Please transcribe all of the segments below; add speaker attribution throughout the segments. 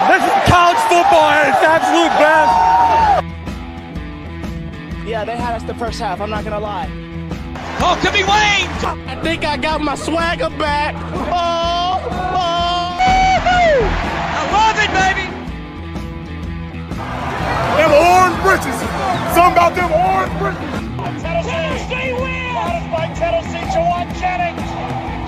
Speaker 1: This is college football at its absolute best.
Speaker 2: Yeah, they had us the first half, I'm not going to lie.
Speaker 1: Oh, could be Wayne.
Speaker 2: I think I got my swagger back. Oh.
Speaker 1: I love it, baby.
Speaker 3: Them orange britches. Something about them orange britches.
Speaker 4: Tennessee wins! Brought us by Tennessee, Jawan Jennings.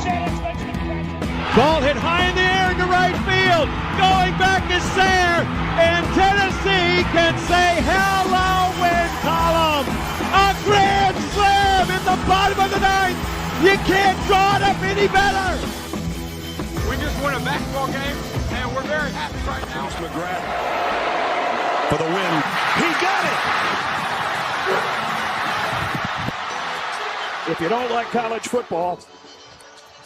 Speaker 4: Jennings makes the catch.
Speaker 1: Ball hit high in the air into right field. Going back is Sayre. And Tennessee can say hello, win column. A grand slam in the bottom of the ninth. You can't draw it up any better.
Speaker 3: We just won a basketball game, and we're very happy right now. McGrath for the win. He got it. If you don't like college football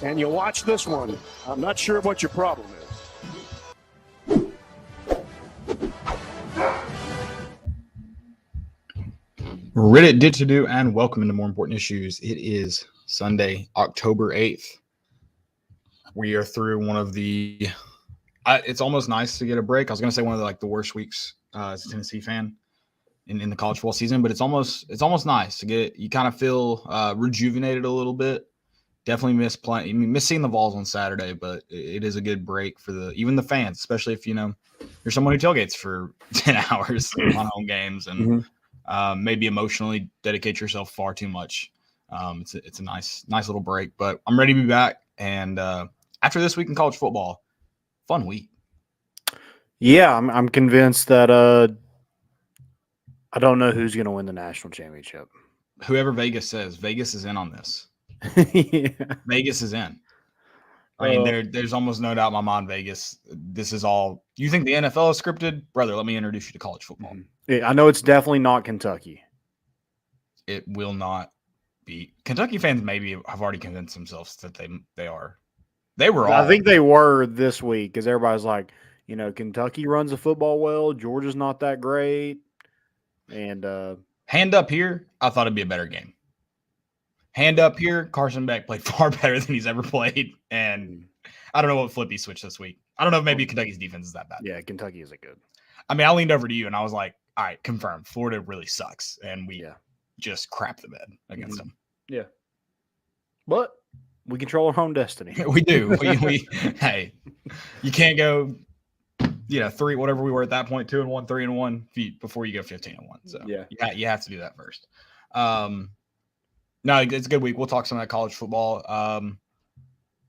Speaker 3: and you watch this one, I'm not sure what your problem is.
Speaker 5: Reddit did to do, and welcome into More Important Issues. It is Sunday, October 8th. We are through one of the it's almost nice to get a break. I was going to say one of the worst weeks as a Tennessee fan in the college football season, but it's almost nice to get, you kind of feel rejuvenated a little bit. Definitely miss seeing the Vols on Saturday, but it is a good break for even the fans, especially if you're someone who tailgates for 10 hours on home games and maybe emotionally dedicate yourself far too much. It's a nice little break, but I'm ready to be back. And after this week in college football, fun week.
Speaker 6: Yeah, I'm convinced that I don't know who's going to win the national championship.
Speaker 5: Whoever Vegas says, Vegas is in on this.
Speaker 6: Yeah.
Speaker 5: Vegas is in. I mean, there's almost no doubt in my mind, Vegas. This is all. You think the NFL is scripted? Brother, let me introduce you to college football.
Speaker 6: Yeah, I know it's definitely not Kentucky.
Speaker 5: It will not be. Kentucky fans maybe have already convinced themselves that they are. They were all.
Speaker 6: I think they were this week because everybody's like, Kentucky runs the football well. Georgia's not that great. And
Speaker 5: hand up here, I thought it'd be a better game. Hand up here, Carson Beck played far better than he's ever played. And I don't know what flip he switched this week. I don't know if maybe Kentucky's defense is that bad.
Speaker 6: Yeah, Kentucky isn't good.
Speaker 5: I mean, I leaned over to you and I was like, all right, confirmed. Florida really sucks. And we just crap the bed against them.
Speaker 6: Yeah. But we control our own destiny.
Speaker 5: We do. Hey, you can't go, 3, whatever we were at that point, 2-1, 3-1 before you go 15-1. So you have to do that first. No, it's a good week. We'll talk some of that college football.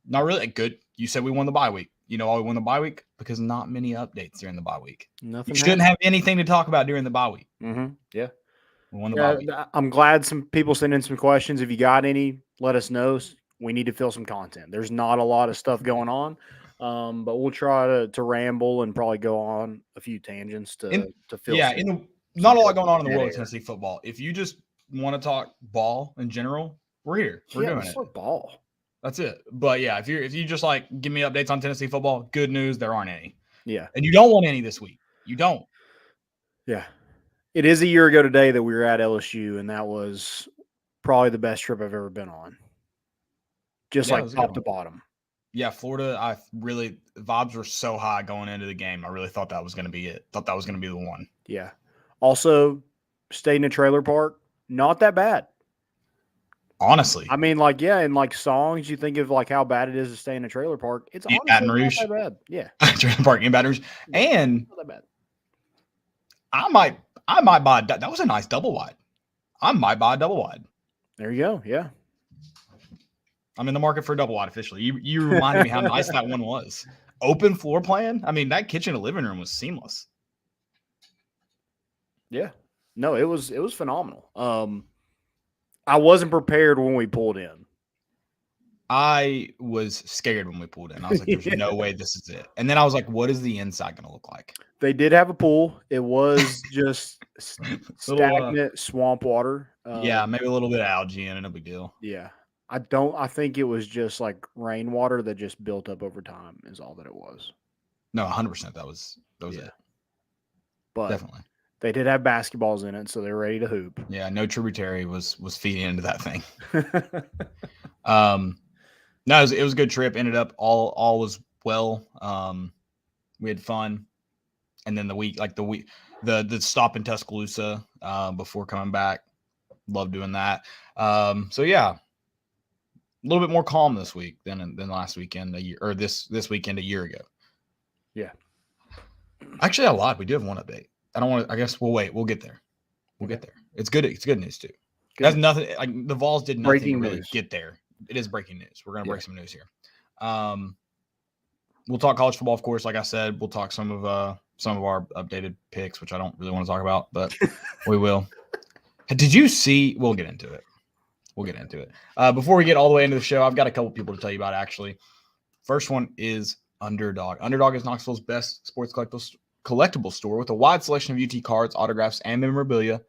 Speaker 5: Not really good. You said we won the bye week. You know why we won the bye week? Because not many updates during the bye week.
Speaker 6: Nothing.
Speaker 5: You shouldn't have anything to talk about during the bye week.
Speaker 6: Mm-hmm. Yeah.
Speaker 5: We won the bye week.
Speaker 6: I'm glad some people sent in some questions. If you got any, let us know. We need to fill some content. There's not a lot of stuff going on, but we'll try to ramble and probably go on a few tangents to fill.
Speaker 5: Yeah, not a lot going on in the world of Tennessee football. If you just want to talk ball in general, we're here. We're doing it.
Speaker 6: Ball.
Speaker 5: That's it. But yeah, if you just give me updates on Tennessee football, good news, there aren't any.
Speaker 6: Yeah.
Speaker 5: And you don't want any this week. You don't.
Speaker 6: Yeah. It is a year ago today that we were at LSU, and that was probably the best trip I've ever been on. Just top to bottom.
Speaker 5: Yeah, Florida, vibes were so high going into the game. I really thought that was going to be it. Thought that was going to be the one.
Speaker 6: Yeah. Also, stayed in a trailer park. Not that bad.
Speaker 5: Honestly.
Speaker 6: I mean, in songs, you think of how bad it is to stay in a trailer park. It's honestly
Speaker 5: Baton Rouge.
Speaker 6: not that bad. Yeah.
Speaker 5: Trailer park in Baton Rouge. And
Speaker 6: not that bad.
Speaker 5: I might buy that was a nice double wide. I might buy a double wide.
Speaker 6: There you go. Yeah.
Speaker 5: I'm in the market for a double wide officially. You reminded me how nice that one was. Open floor plan. I mean, that kitchen and living room was seamless.
Speaker 6: Yeah. No, it was phenomenal. I wasn't prepared when we pulled in.
Speaker 5: I was scared when we pulled in. I was like, there's no way this is it. And then I was like, what is the inside going to look like?
Speaker 6: They did have a pool. It was just stagnant swamp water.
Speaker 5: Yeah, maybe a little bit of algae in it, no big deal.
Speaker 6: Yeah. I think it was just rainwater that just built up over time is all that it was.
Speaker 5: No, 100%. That was it.
Speaker 6: But
Speaker 5: definitely.
Speaker 6: They did have basketballs in it, so they were ready to hoop.
Speaker 5: Yeah, no tributary was feeding into that thing. No, it was a good trip. Ended up all was well. We had fun. and then the stop in Tuscaloosa before coming back. Love doing that. So yeah, a little bit more calm this week than last weekend this weekend a year ago.
Speaker 6: Yeah.
Speaker 5: Actually, a lot. We do have one update. I guess we'll wait. We'll get there. We'll get there. It's good. It's good news too. That's nothing. Like the Vols did nothing
Speaker 6: Breaking
Speaker 5: to really
Speaker 6: news.
Speaker 5: get there. It is breaking news. We're gonna break some news here. We'll talk college football, of course. Like I said, we'll talk some of our updated picks, which I don't really want to talk about, but we will. Did you see? We'll get into it. Before we get all the way into the show, I've got a couple people to tell you about. Actually, first one is Underdog. Underdog is Knoxville's best sports collectible store with a wide selection of UT cards, autographs, and memorabilia.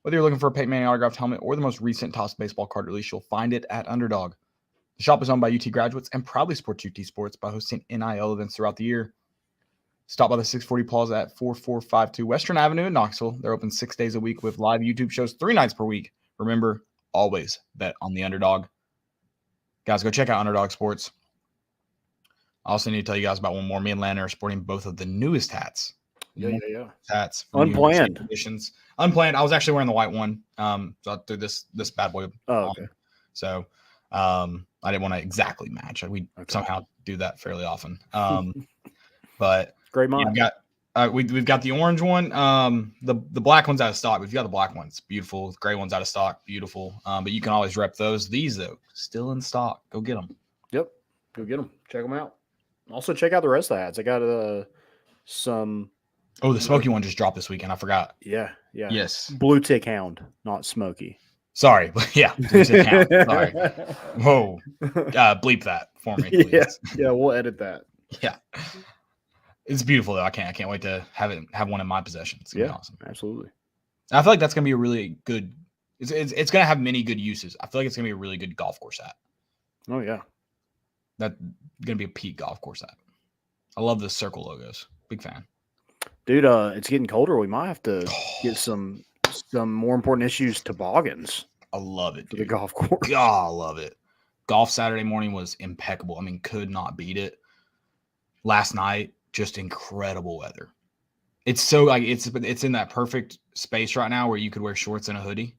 Speaker 5: Whether you're looking for a Peyton Manning autographed helmet or the most recent Topps baseball card release, you'll find it at Underdog. The shop is owned by UT graduates and proudly supports UT sports by hosting NIL events throughout the year. Stop by the 640 Plaza at 4452 Western Avenue in Knoxville. They're open 6 days a week with live YouTube shows 3 nights per week. Remember, always bet on the Underdog. Guys, go check out Underdog Sports. I also need to tell you guys about one more. Me and Landon are sporting both of the newest hats.
Speaker 6: Yeah.
Speaker 5: Hats.
Speaker 6: Unplanned.
Speaker 5: Editions. Unplanned. I was actually wearing the white one. So I threw this bad boy
Speaker 6: Oh,
Speaker 5: on.
Speaker 6: okay.
Speaker 5: So I didn't want to exactly match. We somehow do that fairly often. But
Speaker 6: Great mind.
Speaker 5: we've got the orange one. The black one's out of stock. We've got the black ones. Beautiful. The gray one's out of stock. Beautiful. But you can always rep those. These though, still in stock. Go get them.
Speaker 6: Yep. Go get them. Check them out. Also check out the rest of the hats. I got some.
Speaker 5: Oh, the smoky one just dropped this weekend. I forgot.
Speaker 6: Yeah.
Speaker 5: Yes.
Speaker 6: Blue Tick Hound, not Smoky.
Speaker 5: Sorry, but yeah. Sorry. Whoa. Bleep that for me, please.
Speaker 6: Yeah. We'll edit that.
Speaker 5: Yeah. It's beautiful though. I can't wait to have one in my possession. It's gonna be awesome.
Speaker 6: Absolutely.
Speaker 5: I feel like that's gonna be a really good. It's gonna have many good uses. I feel like it's gonna be a really good golf course hat.
Speaker 6: Oh yeah.
Speaker 5: That's gonna be a peak golf course hat. I love the circle logos. Big fan.
Speaker 6: Dude, it's getting colder. We might have to get some more important issues toboggans.
Speaker 5: I love it,
Speaker 6: For
Speaker 5: dude.
Speaker 6: the golf course.
Speaker 5: God, I love it. Golf Saturday morning was impeccable. I mean, could not beat it. Last night, just incredible weather. It's so like it's in that perfect space right now where you could wear shorts and a hoodie.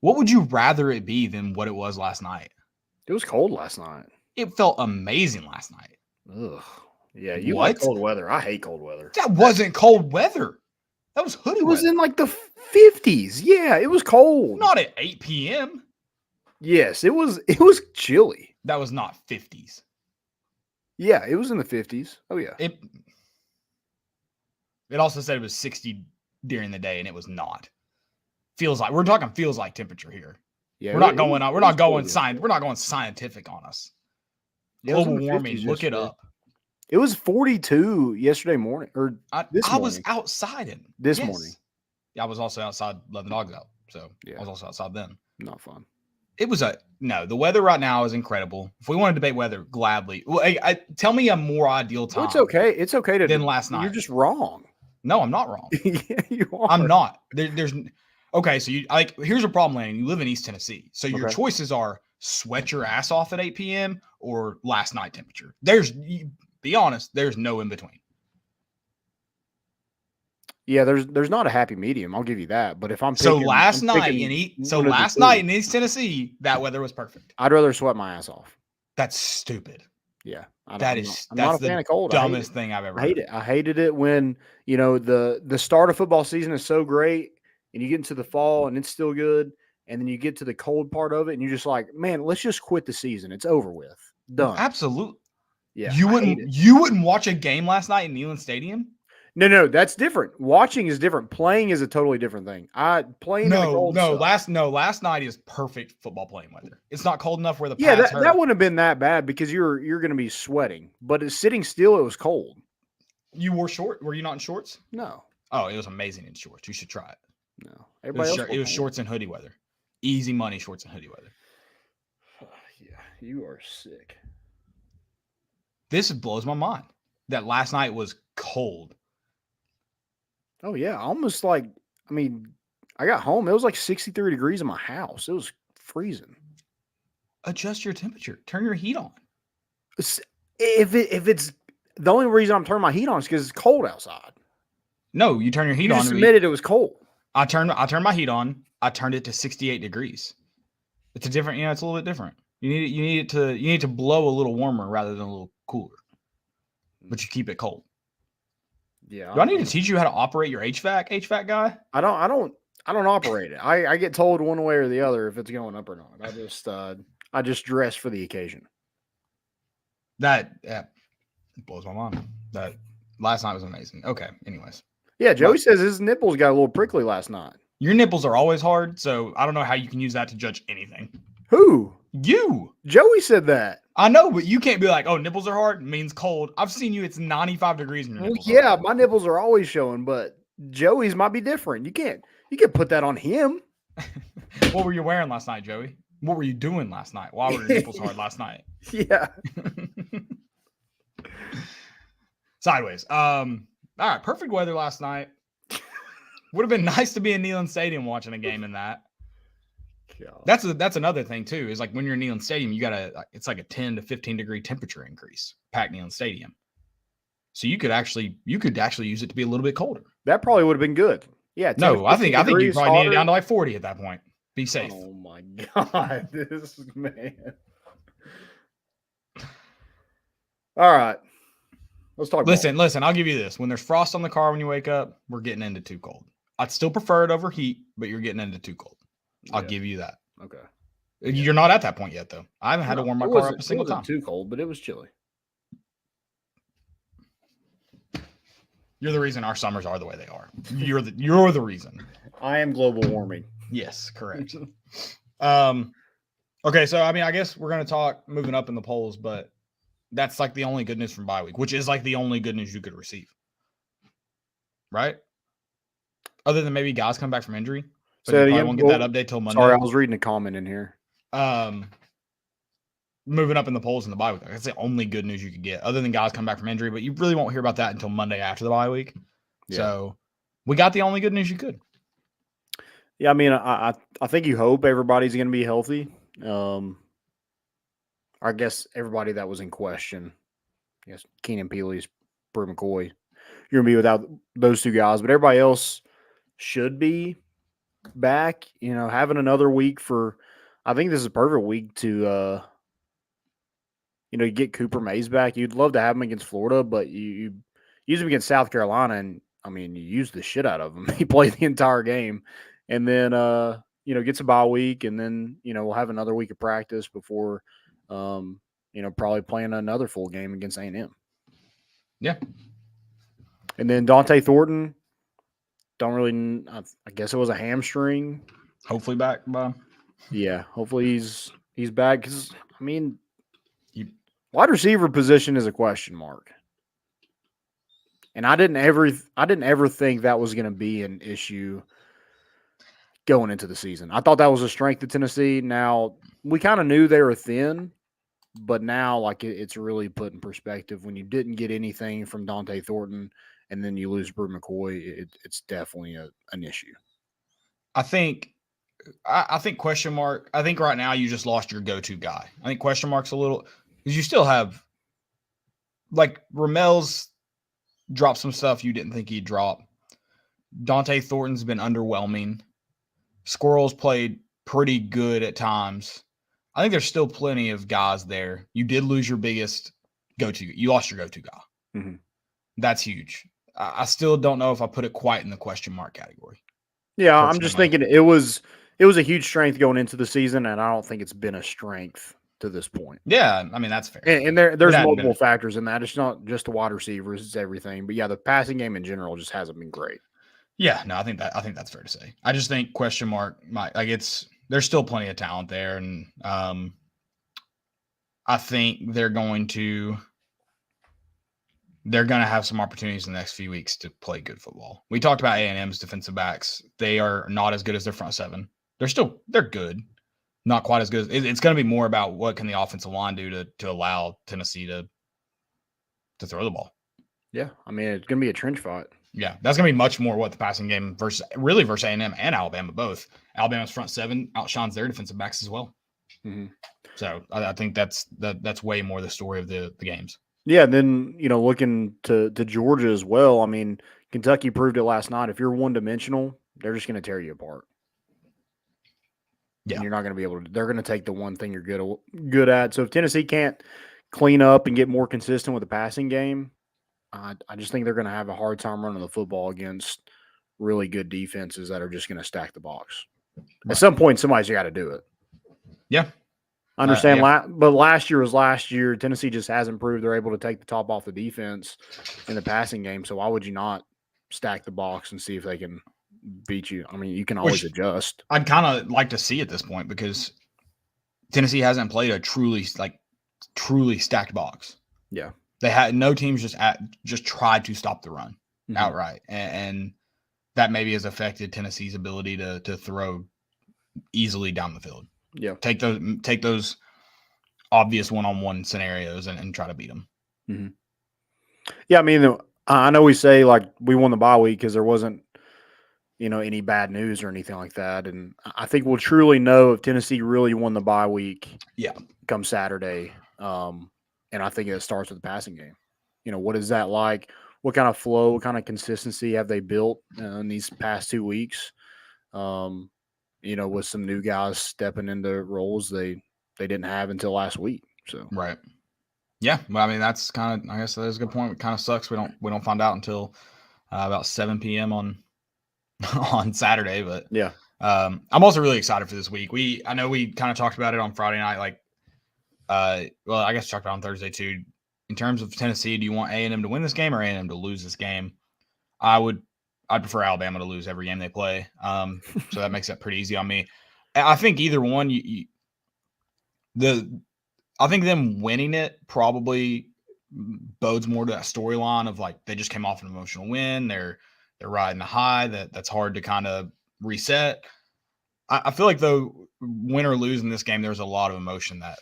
Speaker 5: What would you rather it be than what it was last night?
Speaker 6: It was cold last night.
Speaker 5: It felt amazing last night.
Speaker 6: Ugh. Yeah, you
Speaker 5: What?
Speaker 6: like cold weather. I hate cold weather.
Speaker 5: That wasn't cold weather. That was hoodie
Speaker 6: It was
Speaker 5: weather.
Speaker 6: in like the 50s. Yeah, it was cold.
Speaker 5: Not at 8 p.m.
Speaker 6: Yes, it was chilly.
Speaker 5: That was not 50s.
Speaker 6: Yeah, it was in the 50s. Oh yeah.
Speaker 5: It also said it was 60 during the day, and it was not. Feels like temperature here.
Speaker 6: Yeah,
Speaker 5: We're not going scientific on us.
Speaker 6: Yeah, it was in
Speaker 5: Global
Speaker 6: the
Speaker 5: warming.
Speaker 6: 50s
Speaker 5: Look it
Speaker 6: yesterday.
Speaker 5: up.
Speaker 6: It was 42 yesterday morning or
Speaker 5: I
Speaker 6: this
Speaker 5: was
Speaker 6: morning.
Speaker 5: outside
Speaker 6: This
Speaker 5: yes.
Speaker 6: morning.
Speaker 5: Yeah, I was also outside letting the dogs out. So
Speaker 6: Yeah.
Speaker 5: I was also outside then.
Speaker 6: Not fun.
Speaker 5: It was the weather right now is incredible. If we want to debate weather, gladly. Well, tell me a more ideal time.
Speaker 6: Well, it's okay. It's okay to
Speaker 5: than last night.
Speaker 6: You're just wrong.
Speaker 5: No, I'm not wrong.
Speaker 6: Yeah, you are.
Speaker 5: I'm not. There's okay. So here's a problem, Landon. You live in East Tennessee, so your
Speaker 6: Okay.
Speaker 5: choices are sweat your ass off at 8 p.m. or last night temperature. Be honest. There's no in between.
Speaker 6: Yeah, there's not a happy medium. I'll give you that. But if I'm
Speaker 5: So
Speaker 6: picking,
Speaker 5: last
Speaker 6: I'm
Speaker 5: night
Speaker 6: picking
Speaker 5: in
Speaker 6: one of the
Speaker 5: last
Speaker 6: two,
Speaker 5: night in East Tennessee, that weather was perfect.
Speaker 6: I'd rather sweat my ass off.
Speaker 5: That's stupid.
Speaker 6: Yeah,
Speaker 5: I'm
Speaker 6: not
Speaker 5: that's
Speaker 6: a fan of cold.
Speaker 5: dumbest thing I've ever
Speaker 6: I hate
Speaker 5: heard.
Speaker 6: it. I hated it when the start of football season is so great, and you get into the fall and it's still good, and then you get to the cold part of it, and you're just like, man, let's just quit the season. It's over with. Done.
Speaker 5: Absolutely.
Speaker 6: Yeah,
Speaker 5: You
Speaker 6: I hate it.
Speaker 5: wouldn't watch a game last night in Neyland Stadium?
Speaker 6: No, that's different. Watching is different. Playing is a totally different thing. Playing in the cold sucks.
Speaker 5: Last night is perfect football playing weather. It's not cold enough where the
Speaker 6: Yeah,
Speaker 5: pads
Speaker 6: that
Speaker 5: hurt.
Speaker 6: wouldn't have been that bad because you're going to be sweating. But it's sitting still, it was cold.
Speaker 5: You wore short? Were you not in shorts?
Speaker 6: No,
Speaker 5: Oh, it was amazing in shorts. You should try it.
Speaker 6: no.
Speaker 5: It
Speaker 6: Everybody
Speaker 5: was,
Speaker 6: else
Speaker 5: it was shorts and hoodie weather. Easy money shorts and hoodie weather.
Speaker 6: Yeah, you are sick.
Speaker 5: This blows my mind that last night was cold.
Speaker 6: Oh yeah, almost like I got home. It was like 63 degrees in my house. It was freezing.
Speaker 5: Adjust your temperature. Turn your heat on.
Speaker 6: If it's The only reason I'm turning my heat on is because it's cold outside.
Speaker 5: No, you turn your heat
Speaker 6: You
Speaker 5: on.
Speaker 6: just admitted it was cold.
Speaker 5: I turned my heat on. I turned it to 68 degrees. It's a different, it's a little bit different. You need it to blow a little warmer rather than a little cooler. But you keep it cold.
Speaker 6: Yeah.
Speaker 5: Do I need to teach you how to operate your HVAC guy?
Speaker 6: I don't operate it. I get told one way or the other if it's going up or not. I just dress for the occasion.
Speaker 5: That blows my mind. That last night was amazing. Okay, anyways.
Speaker 6: Yeah, Joey says his nipples got a little prickly last night.
Speaker 5: Your nipples are always hard, so I don't know how you can use that to judge anything.
Speaker 6: Who?
Speaker 5: You.
Speaker 6: Joey said that.
Speaker 5: I know, but you can't be like, oh, nipples are hard means cold. I've seen you, it's 95 degrees in your nipples.
Speaker 6: Well, yeah, my nipples are always showing, but Joey's might be different. You can't put that on him.
Speaker 5: What were you wearing last night, Joey? What were you doing last night? Why were your nipples hard last night?
Speaker 6: Yeah.
Speaker 5: Sideways. All right, perfect weather last night. Would have been nice to be in Neyland Stadium watching a game in that.
Speaker 6: God.
Speaker 5: That's another thing too. Is like when you're in Neyland Stadium, it's like a 10 to 15 degree temperature increase. Packed Neyland Stadium, so you could actually use it to be a little bit colder.
Speaker 6: That probably would have been good. Yeah.
Speaker 5: No, I think you probably need it down to like 40 at that point. Be safe.
Speaker 6: Oh my God, this man. All right. Let's talk.
Speaker 5: Listen. I'll give you this. When there's frost on the car when you wake up, we're getting into too cold. I'd still prefer it over heat, but you're getting into too cold. I'll give you that.
Speaker 6: Okay.
Speaker 5: You're not at that point yet, though. I haven't had to warm my car up a single time.
Speaker 6: Too cold, but it was chilly.
Speaker 5: You're the reason our summers are the way they are. You're the reason.
Speaker 6: I am global warming.
Speaker 5: Yes, correct. Okay, so I guess we're gonna talk moving up in the polls, but that's like the only good news from bye week, which is like the only good news you could receive, right? Other than maybe guys come back from injury, but you probably won't get that update till Monday.
Speaker 6: Sorry, I was reading a comment in here.
Speaker 5: Moving up in the polls in the bye week, that's the only good news you could get, other than guys come back from injury. But you really won't hear about that until Monday after the bye week. Yeah. So we got the only good news you could.
Speaker 6: Yeah, I think you hope everybody's going to be healthy. I guess everybody that was in question. Yes, Keenan Peely's, Brew McCoy. You're going to be without those two guys, but everybody else should be back. Having another week I think this is a perfect week to you get Cooper Mays back. You'd love to have him against Florida, but you use him against South Carolina, and you use the shit out of him. He played the entire game, and then gets a bye week, and then we'll have another week of practice before probably playing another full game against A&M.
Speaker 5: Yeah,
Speaker 6: and then Dante Thornton. Don't really. I guess it was a hamstring.
Speaker 5: Hopefully back by.
Speaker 6: Yeah, hopefully he's back because wide receiver position is a question mark, and I didn't ever think that was going to be an issue going into the season. I thought that was a strength of Tennessee. Now we kind of knew they were thin, but now it's really put in perspective when you didn't get anything from Dante Thornton and then you lose Brew McCoy. It's definitely an issue. I think
Speaker 5: question mark. I think right now you just lost your go-to guy. I think question mark's a little because you still have Ramel's dropped some stuff you didn't think he'd drop. Dante Thornton's been underwhelming. Squirrels played pretty good at times. I think there's still plenty of guys there. You did lose your biggest go-to. You lost your go-to guy.
Speaker 6: Mm-hmm.
Speaker 5: That's huge. I still don't know if I put it quite in the question mark category.
Speaker 6: Yeah, I'm just thinking it was a huge strength going into the season, and I don't think it's been a strength to this point.
Speaker 5: Yeah, that's fair.
Speaker 6: And there's multiple factors in that. It's not just the wide receivers; it's everything. But yeah, the passing game in general just hasn't been great.
Speaker 5: Yeah, no, I think that's fair to say. I just think question mark there's still plenty of talent there, and I think they're going to have some opportunities in the next few weeks to play good football. We talked about A&M's defensive backs. They are not as good as their front seven. They're good. Not quite as good. It's going to be more about what can the offensive line do to allow Tennessee to throw the ball.
Speaker 6: Yeah, it's going to be a trench fight.
Speaker 5: Yeah, that's going to be much more what the passing game versus A&M and Alabama both. Alabama's front seven outshines their defensive backs as well.
Speaker 6: Mm-hmm.
Speaker 5: So I think that's way more the story of the games.
Speaker 6: Yeah, and then looking to Georgia as well. I mean, Kentucky proved it last night. If you're one dimensional, they're just going to tear you apart.
Speaker 5: Yeah.
Speaker 6: And you're not going to be able to. They're going to take the one thing you're good at. So if Tennessee can't clean up and get more consistent with the passing game, I just think they're going to have a hard time running the football against really good defenses that are just going to stack the box.
Speaker 5: Right.
Speaker 6: At some point, somebody's got to do it.
Speaker 5: Yeah.
Speaker 6: I understand,
Speaker 5: yeah.
Speaker 6: but last year was last year. Tennessee just hasn't proved they're able to take the top off the defense in the passing game. So why would you not stack the box and see if they can beat you? I mean, you can always adjust.
Speaker 5: I'd kind of like to see at this point because Tennessee hasn't played a truly stacked box.
Speaker 6: Yeah,
Speaker 5: they had no teams just tried to stop the run outright, and that maybe has affected Tennessee's ability to throw easily down the field.
Speaker 6: Yeah,
Speaker 5: take those obvious one-on-one scenarios and try to beat them.
Speaker 6: Mm-hmm. Yeah, I mean, I know we say like we won the bye week because there wasn't any bad news or anything like that, and I think we'll truly know if Tennessee really won the bye week.
Speaker 5: Yeah,
Speaker 6: come Saturday, and I think it starts with the passing game. What is that like? What kind of flow, what kind of consistency have they built in these past 2 weeks? With some new guys stepping into roles they didn't have until last week. So
Speaker 5: right. Yeah, well, I mean that's kind of, I guess that's a good point. It kind of sucks we don't find out until about 7 p.m. on Saturday, but
Speaker 6: yeah,
Speaker 5: I'm also really excited for this week. I know we kind of talked about it on Friday night, like well, I guess talked about on Thursday too. In terms of Tennessee, do you want A&M to win this game or A&M to lose this game? I'd prefer Alabama to lose every game they play. So that makes that pretty easy on me. I think either one, I think them winning it probably bodes more to that storyline of like they just came off an emotional win. They're riding a high that's hard to kind of reset. I feel like though, win or lose in this game, there's a lot of emotion that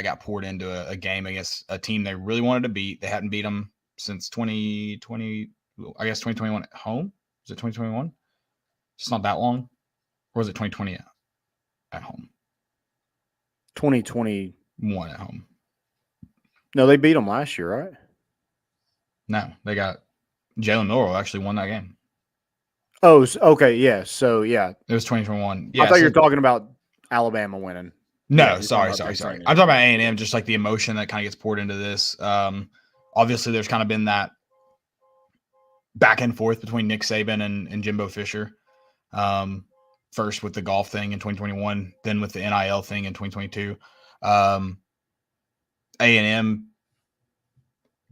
Speaker 5: got poured into a game against a team they really wanted to beat. They hadn't beat them since 2020, I guess 2021 at home. Was it 2021? It's not that long. Or was it 2020 at home?
Speaker 6: 2021
Speaker 5: at home.
Speaker 6: No, they beat them last year, right?
Speaker 5: No, they got Jalen Milroe actually won that game.
Speaker 6: Oh, okay, yeah. So yeah,
Speaker 5: it was 2021. Yeah,
Speaker 6: I thought you were talking about Alabama winning.
Speaker 5: No,
Speaker 6: yeah,
Speaker 5: sorry. I'm talking about A&M, just like the emotion that kind of gets poured into this. Obviously, there's kind of been that back and forth between Nick Saban and Jimbo Fisher. First with the golf thing in 2021, then with the NIL thing in 2022. A&M,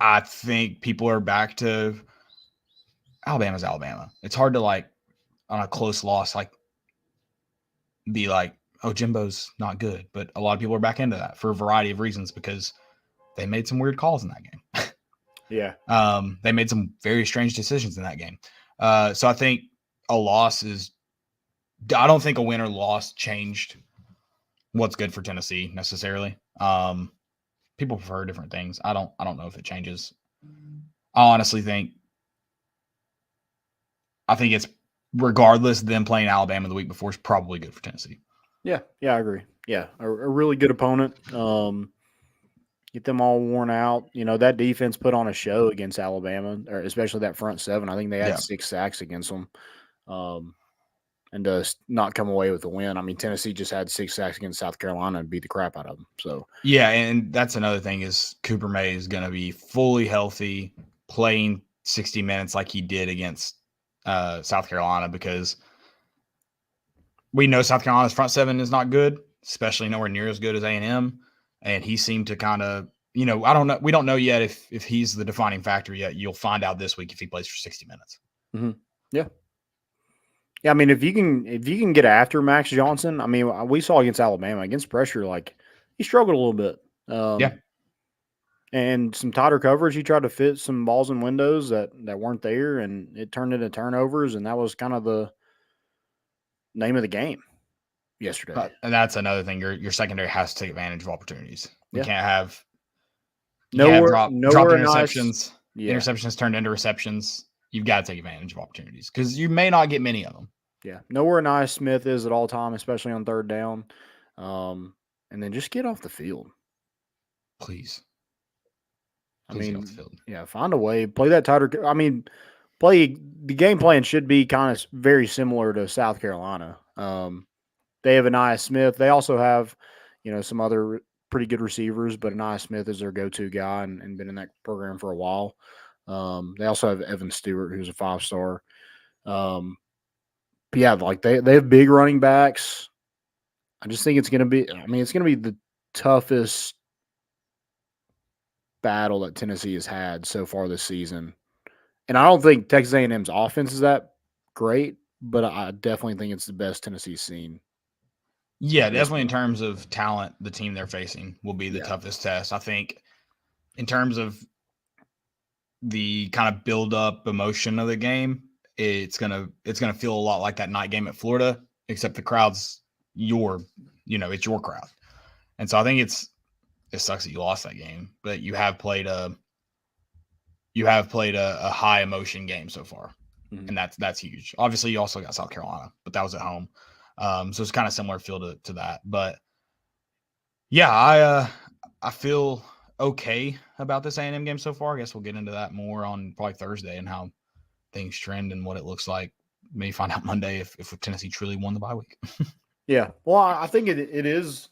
Speaker 5: I think people are back to Alabama's Alabama. It's hard to like on a close loss, like be like, oh, Jimbo's not good. But a lot of people are back into that for a variety of reasons because they made some weird calls in that game.
Speaker 6: Yeah.
Speaker 5: They made some very strange decisions in that game. So I think a loss I don't think a win or loss changed what's good for Tennessee necessarily. People prefer different things. I don't know if it changes. I honestly think it's regardless, them playing Alabama the week before is probably good for Tennessee.
Speaker 6: Yeah, I agree. Yeah, a really good opponent. Get them all worn out. That defense put on a show against Alabama, or especially that front seven. I think they had 6 sacks against them, and to not come away with the win. I mean, Tennessee just had 6 sacks against South Carolina and beat the crap out of them. So
Speaker 5: yeah, and that's another thing is Cooper May is going to be fully healthy, playing 60 minutes like he did against South Carolina, because we know South Carolina's front seven is not good, especially nowhere near as good as A&M. And he seemed to kind of, I don't know. We don't know yet if he's the defining factor yet. You'll find out this week if he plays for 60 minutes.
Speaker 6: Mm-hmm. Yeah. Yeah. I mean, if you can get after Max Johnson, I mean, we saw against Alabama, against pressure, like he struggled a little bit.
Speaker 5: Yeah.
Speaker 6: And some tighter coverage, he tried to fit some balls in windows that weren't there, and it turned into turnovers, and that was kind of the name of the game yesterday.
Speaker 5: And that's another thing. Your secondary has to take advantage of opportunities. You can't have
Speaker 6: dropped
Speaker 5: interceptions.
Speaker 6: Yeah.
Speaker 5: Interceptions turned into receptions. You've got to take advantage of opportunities because you may not get many of them.
Speaker 6: Yeah. Know where Nice Smith is at all time, especially on third down. And then just get off the field.
Speaker 5: Please.
Speaker 6: I
Speaker 5: Please get
Speaker 6: mean,
Speaker 5: off the field.
Speaker 6: yeah, find a way. Play that tighter. I mean, play the game plan should be kind of very similar to South Carolina. They have Anaya Smith. They also have, some other pretty good receivers, but Anaya Smith is their go-to guy and been in that program for a while. They also have Evan Stewart, who's a 5-star. But yeah, like they have big running backs. I just think it's going to be. I mean, it's going to be the toughest battle that Tennessee has had so far this season. And I don't think Texas A&M's offense is that great, but I definitely think it's the best Tennessee's seen.
Speaker 5: Yeah, definitely in terms of talent, the team they're facing will be the toughest test. I think in terms of the kind of build-up emotion of the game, it's gonna feel a lot like that night game at Florida, except the crowd's it's your crowd. And so I think it sucks that you lost that game, but you have played a high emotion game so far.
Speaker 6: Mm-hmm.
Speaker 5: And that's huge. Obviously you also got South Carolina, but that was at home. So it's kind of similar feel to that. But yeah, I feel okay about this A&M game so far. I guess we'll get into that more on probably Thursday and how things trend and what it looks like. Maybe find out Monday if Tennessee truly won the bye week.
Speaker 6: Yeah. Well, I think it is,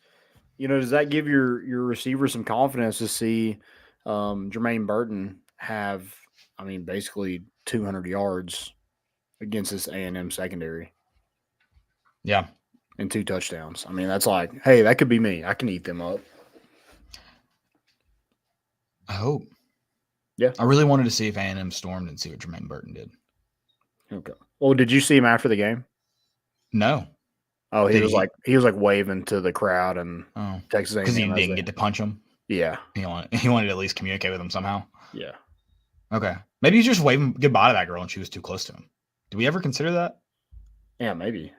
Speaker 6: does that give your receiver some confidence to see Jermaine Burton have, basically 200 yards against this A&M secondary?
Speaker 5: Yeah.
Speaker 6: And 2 touchdowns. I mean, that's like, hey, that could be me. I can eat them up.
Speaker 5: I hope.
Speaker 6: Yeah.
Speaker 5: I really wanted to see if A&M stormed and see what Jermaine Burton did.
Speaker 6: Okay. Well, did you see him after the game?
Speaker 5: No.
Speaker 6: Oh, he was like waving to the crowd and Texas A&M
Speaker 5: because he didn't get to punch him.
Speaker 6: Yeah.
Speaker 5: He wanted to at least communicate with him somehow.
Speaker 6: Yeah.
Speaker 5: Okay. Maybe he's just waving goodbye to that girl and she was too close to him. Did we ever consider that?
Speaker 6: Yeah, maybe.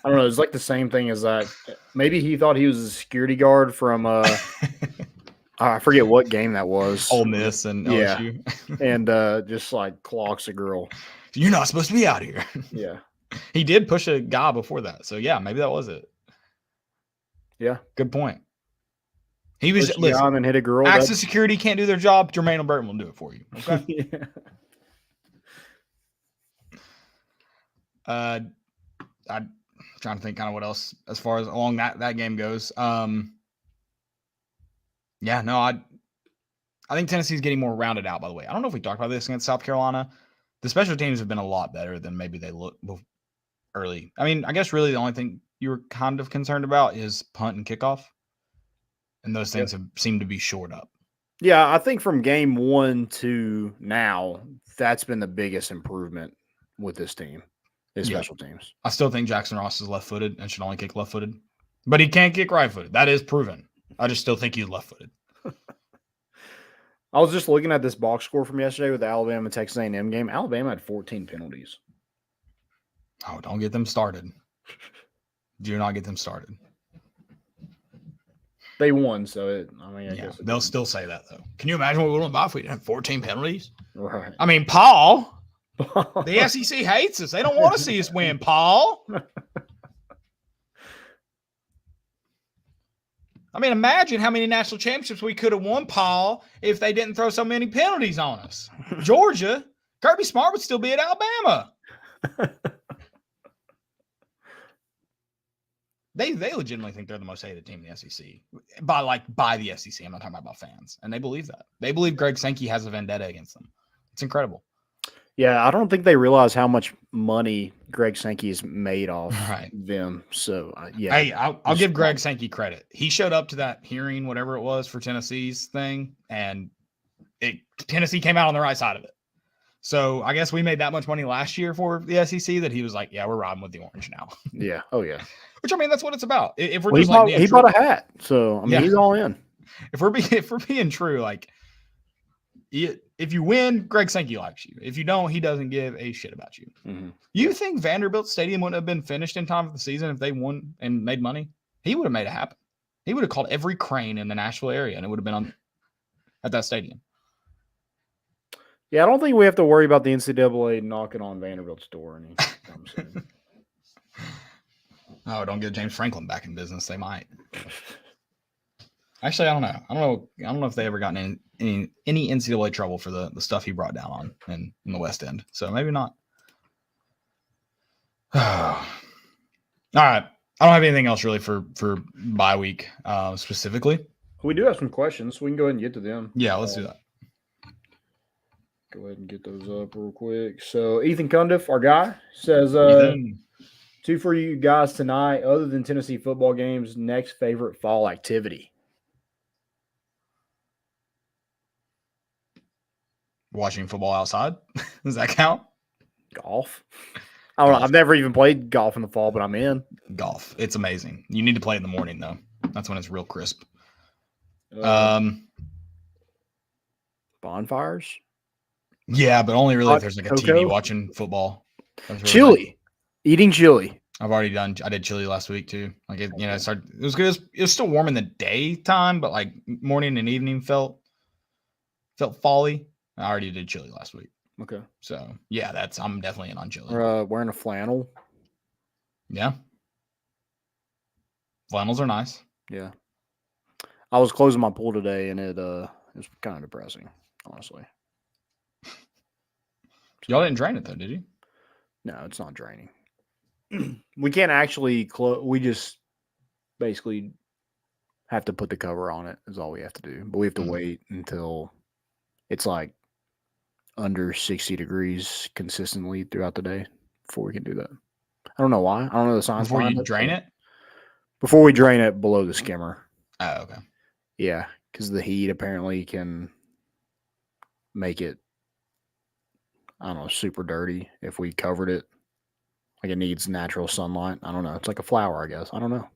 Speaker 6: I don't know. It's like the same thing as that. Maybe he thought he was a security guard from I forget what game that was.
Speaker 5: Ole Miss and LSU.
Speaker 6: And just like clocks a girl.
Speaker 5: You're not supposed to be out here.
Speaker 6: Yeah.
Speaker 5: He did push a guy before that. So yeah, maybe that was it.
Speaker 6: Yeah.
Speaker 5: Good point. He was
Speaker 6: listen, and hit a girl.
Speaker 5: Acts of security can't do their job. Jermaine Burton will do it for you. Okay.
Speaker 6: Yeah.
Speaker 5: I'm trying to think kind of what else as far as along that game goes. Yeah, no, I think Tennessee's getting more rounded out, by the way. I don't know if we talked about this against South Carolina. The special teams have been a lot better than maybe they looked early. I mean, I guess really the only thing you were kind of concerned about is punt and kickoff. And those things have seemed to be shored up.
Speaker 6: Yeah, I think from game 1 to now, that's been the biggest improvement with this team, is special teams.
Speaker 5: I still think Jackson Ross is left-footed and should only kick left-footed. But he can kick right-footed. That is proven. I just still think he's left-footed.
Speaker 6: I was just looking at this box score from yesterday with the Alabama-Texas A&M game. Alabama had 14 penalties.
Speaker 5: Oh, don't get them started. Do not get them started.
Speaker 6: They won, so I guess
Speaker 5: they'll still say that though. Can you imagine what we would have if we didn't have 14 penalties?
Speaker 6: Right.
Speaker 5: I mean, Paul, the SEC hates us. They don't want to see us win, Paul. I mean, imagine how many national championships we could have won, Paul, if they didn't throw so many penalties on us. Georgia, Kirby Smart would still be at Alabama. They legitimately think they're the most hated team in the SEC by the SEC. I'm not talking about fans, and they believe that. They believe Greg Sankey has a vendetta against them. It's incredible.
Speaker 6: Yeah, I don't think they realize how much money Greg Sankey has made off them. So yeah.
Speaker 5: Hey, I'll give Greg Sankey credit. He showed up to that hearing, whatever it was for Tennessee's thing, and Tennessee came out on the right side of it. So I guess we made that much money last year for the SEC that he was like, yeah, we're riding with the orange now.
Speaker 6: Yeah. Oh yeah.
Speaker 5: Which I mean, that's what it's about. If we're
Speaker 6: he bought a hat, so I mean, he's all in.
Speaker 5: If we're being true, like if you win, Greg Sankey likes you. If you don't, he doesn't give a shit about you.
Speaker 6: Mm-hmm.
Speaker 5: You think Vanderbilt Stadium wouldn't have been finished in time for the season if they won and made money? He would have made it happen. He would have called every crane in the Nashville area, and it would have been at that stadium.
Speaker 6: Yeah, I don't think we have to worry about the NCAA knocking on Vanderbilt's door anytime soon.
Speaker 5: Oh, don't get James Franklin back in business. They might. Actually, I don't know. I don't know if they ever gotten in any NCAA trouble for the stuff he brought down on in the West End. So maybe not. All right. I don't have anything else really for bye week specifically.
Speaker 6: We do have some questions, so we can go ahead and get to them.
Speaker 5: Yeah, let's do that.
Speaker 6: Go ahead and get those up real quick. So Ethan Cundiff, our guy, says
Speaker 5: Ethan,
Speaker 6: 2 for you guys tonight, other than Tennessee football games, next favorite fall activity.
Speaker 5: watching football outside. Does that count?
Speaker 6: Golf. I don't know. I've never even played golf in the fall, but I'm in.
Speaker 5: Golf. It's amazing. You need to play in the morning though. That's when it's real crisp.
Speaker 6: Bonfires.
Speaker 5: Yeah, but only really if
Speaker 6: Hot
Speaker 5: there's like a
Speaker 6: cocoa?
Speaker 5: TV watching football. That's really
Speaker 6: Chili.
Speaker 5: nice.
Speaker 6: Eating chili.
Speaker 5: I've already done. I did chili last week too. Like it, it started. It was good. It was still warm in the daytime, but like morning and evening felt folly. I already did chili last week.
Speaker 6: Okay.
Speaker 5: So yeah, I'm definitely in on chili.
Speaker 6: Wearing a flannel.
Speaker 5: Yeah, flannels are nice.
Speaker 6: Yeah. I was closing my pool today, and it was kind of depressing, honestly.
Speaker 5: Y'all didn't drain it though, did you?
Speaker 6: No, it's not draining. We can't actually close. We just basically have to put the cover on it. Is all we have to do. But we have to wait until it's like under 60 degrees consistently throughout the day before we can do that. I don't know why. I don't know the science
Speaker 5: Before
Speaker 6: behind
Speaker 5: you
Speaker 6: it,
Speaker 5: drain
Speaker 6: but
Speaker 5: it?
Speaker 6: Before we drain it below the skimmer.
Speaker 5: Oh, okay.
Speaker 6: Yeah, because the heat apparently can make it, I don't know, super dirty if we covered it. Like it needs natural sunlight. I don't know. It's like a flower, I guess. I don't know.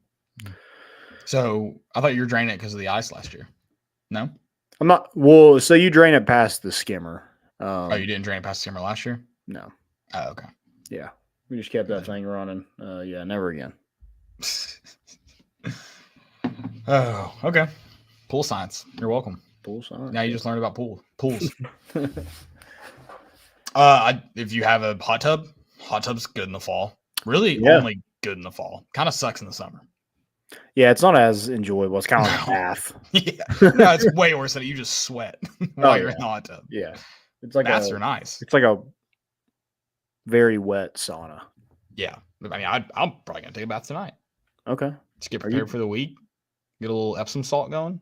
Speaker 5: So I thought you were draining it because of the ice last year. No?
Speaker 6: I'm not. Well, so you drain it past the skimmer.
Speaker 5: Oh, you didn't drain it past the skimmer last year?
Speaker 6: No.
Speaker 5: Oh, okay.
Speaker 6: Yeah. We just kept that thing running. Yeah, never again.
Speaker 5: Oh, okay. Pool science. You're welcome.
Speaker 6: Pool science.
Speaker 5: Now you just learned about pools. If you have a hot tub's good in the fall. Really only good in the fall. Kind of sucks in the summer.
Speaker 6: Yeah, it's not as enjoyable. It's kind of like a bath.
Speaker 5: Yeah. No, it's way worse than you just sweat while you're in the hot tub.
Speaker 6: Yeah. It's like
Speaker 5: baths are nice.
Speaker 6: It's like a very wet sauna.
Speaker 5: Yeah. I mean, I'm probably going to take a bath tonight.
Speaker 6: Okay.
Speaker 5: Just get prepared for the week. Get a little Epsom salt going.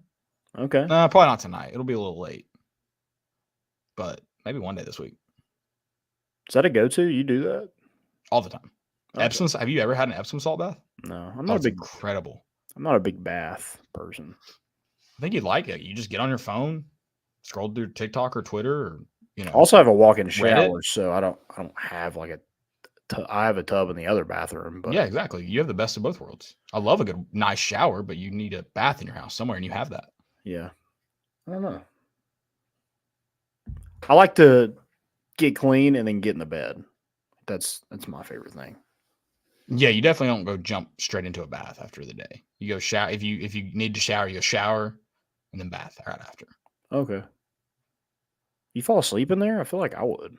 Speaker 6: Okay.
Speaker 5: Probably not tonight. It'll be a little late. But maybe one day this week.
Speaker 6: Is that a go-to? You do that?
Speaker 5: All the time.
Speaker 6: Okay.
Speaker 5: Epsom. Have you ever had an Epsom salt bath?
Speaker 6: No. I'm not
Speaker 5: incredible.
Speaker 6: I'm not a big bath person.
Speaker 5: I think you'd like it. You just get on your phone, scroll through TikTok or Twitter, or
Speaker 6: I also have a walk-in shower,
Speaker 5: Reddit.
Speaker 6: so I don't have like I have a tub in the other bathroom. But
Speaker 5: yeah, exactly. You have the best of both worlds. I love a good, nice shower, but you need a bath in your house somewhere, and you have that.
Speaker 6: Yeah. I don't know. I like to get clean and then get in the bed. That's my favorite thing.
Speaker 5: Yeah, you definitely don't go jump straight into a bath after the day. You go shower if you need to shower, you go shower and then bath right after.
Speaker 6: Okay. You fall asleep in there? I feel like I would.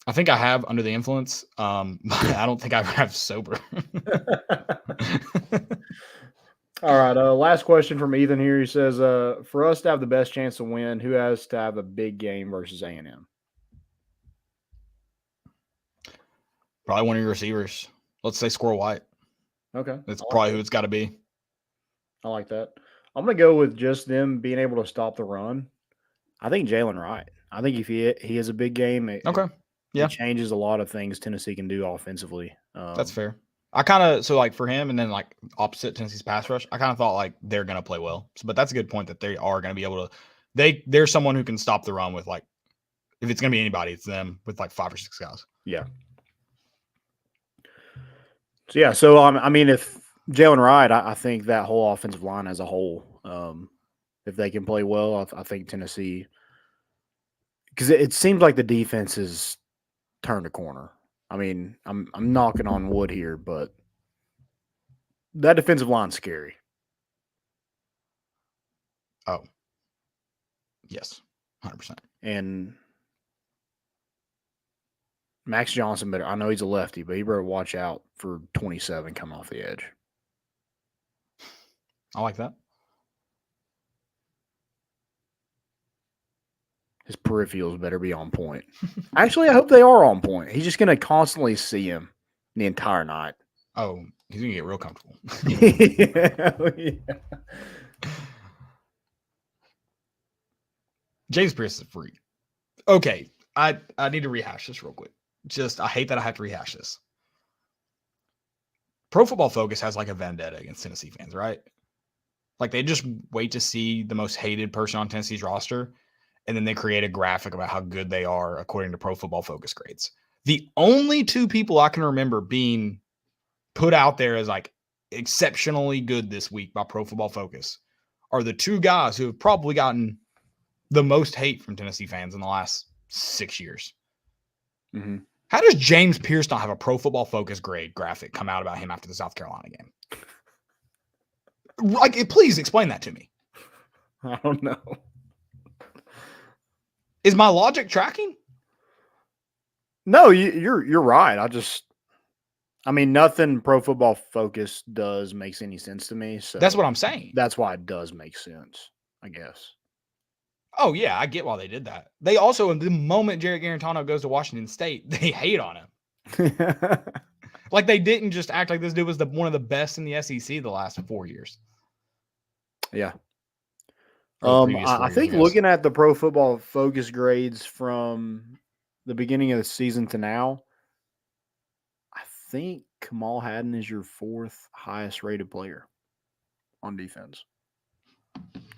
Speaker 5: I think I have under the influence. But I don't think I have sober.
Speaker 6: All right. Last question from Ethan here. He says, for us to have the best chance to win, who has to have a big game versus A&M?
Speaker 5: Probably one of your receivers. Let's say Squirrel White.
Speaker 6: Okay.
Speaker 5: That's probably who it's got to be.
Speaker 6: I like that. I'm going to go with just them being able to stop the run. I think Jalen Wright. I think if he has a big game, it changes a lot of things Tennessee can do offensively.
Speaker 5: That's fair. I kind of for him and then like opposite Tennessee's pass rush, I kind of thought like they're going to play well. But that's a good point that they are going to be able to. They're someone who can stop the run with like if it's going to be anybody, it's them with like 5 or 6 guys.
Speaker 6: Yeah. So I mean, if Jalen Wright, I think that whole offensive line as a whole, if they can play well, I think Tennessee, because it seems like the defense has turned a corner. I mean, I'm knocking on wood here, but that defensive line's scary.
Speaker 5: Oh, yes, 100%.
Speaker 6: And Max Johnson better. I know he's a lefty, but he better watch out for 27 coming off the edge.
Speaker 5: I like that.
Speaker 6: His peripherals better be on point. Actually, I hope they are on point. He's just going to constantly see him the entire night.
Speaker 5: Oh, he's going to get real comfortable.
Speaker 6: Yeah.
Speaker 5: James Pierce is a freak. Okay, I need to rehash this real quick. I hate that I have to rehash this. Pro Football Focus has like a vendetta against Tennessee fans, right? Like they just wait to see the most hated person on Tennessee's roster, and then they create a graphic about how good they are according to Pro Football Focus grades. The only two people I can remember being put out there as like exceptionally good this week by Pro Football Focus are the two guys who have probably gotten the most hate from Tennessee fans in the last 6 years.
Speaker 6: Mm-hmm.
Speaker 5: How does James Pierce not have a Pro Football Focus grade graphic come out about him after the South Carolina game? Like, please explain that to me.
Speaker 6: I don't know.
Speaker 5: Is my logic tracking?
Speaker 6: No, you're right. I mean, nothing Pro Football Focus does makes any sense to me. So
Speaker 5: That's what I'm saying.
Speaker 6: That's why it does make sense, I guess.
Speaker 5: Oh, yeah, I get why they did that. They also, the moment Jerry Garantano goes to Washington State, they hate on him. Like, they didn't just act like this dude was one of the best in the SEC the last 4 years.
Speaker 6: Yeah.
Speaker 5: I
Speaker 6: think looking at the Pro Football Focus grades from the beginning of the season to now, I think Kamal Hadden is your fourth highest rated player on defense.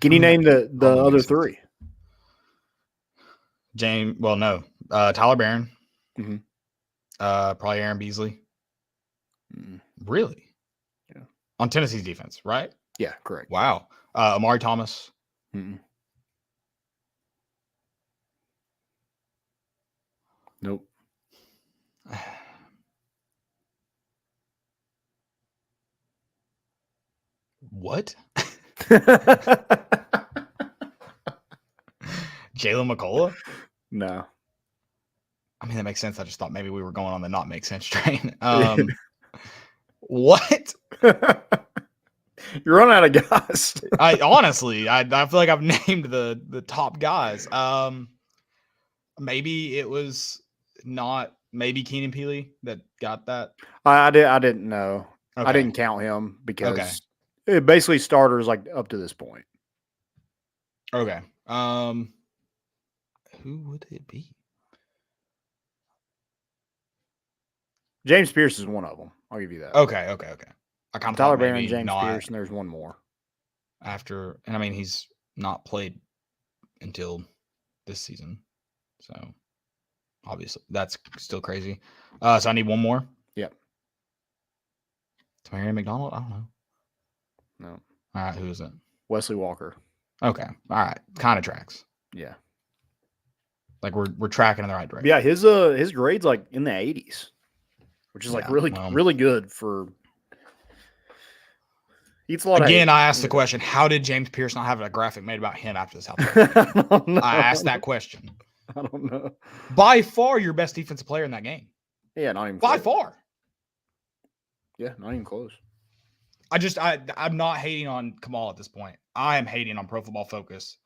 Speaker 6: Can you name the other three?
Speaker 5: Tyler Barron.
Speaker 6: Mm-hmm.
Speaker 5: Probably Aaron Beasley.
Speaker 6: Mm-hmm.
Speaker 5: Really?
Speaker 6: Yeah.
Speaker 5: On Tennessee's defense, right?
Speaker 6: Yeah, correct.
Speaker 5: Wow. Amari Thomas.
Speaker 6: Mm-mm. Nope.
Speaker 5: What? Jalen McCullough?
Speaker 6: No.
Speaker 5: I mean, that makes sense. I just thought maybe we were going on the not make sense train. What?
Speaker 6: You're running out of guys.
Speaker 5: I honestly feel like I've named the top guys. Maybe it was not Keenan Peely that got that.
Speaker 6: I didn't know.
Speaker 5: Okay.
Speaker 6: I didn't count him because it basically starters like up to this point.
Speaker 5: Okay. Who would it be?
Speaker 6: James Pierce is one of them. I'll give you that.
Speaker 5: Okay. I kind of
Speaker 6: Tyler Barron, James Pierce, and there's one more.
Speaker 5: And I mean, he's not played until this season. So obviously that's still crazy. So I need one more.
Speaker 6: Yep.
Speaker 5: Tamarian McDonald? I don't know.
Speaker 6: No.
Speaker 5: All right, who is it?
Speaker 6: Wesley Walker.
Speaker 5: Okay. All right. Kind of tracks.
Speaker 6: Yeah.
Speaker 5: Like we're tracking in the right direction.
Speaker 6: Yeah, his grade's like in the 80s, which is like really good for. Eats a lot.
Speaker 5: Again, I asked the question: how did James Pierce not have a graphic made about him after the South Carolina? I asked that question.
Speaker 6: I don't know.
Speaker 5: By far, your best defensive player in that game.
Speaker 6: Yeah, not even
Speaker 5: by
Speaker 6: close.
Speaker 5: far.
Speaker 6: Yeah, not even close.
Speaker 5: I'm not hating on Kamal at this point. I am hating on Pro Football Focus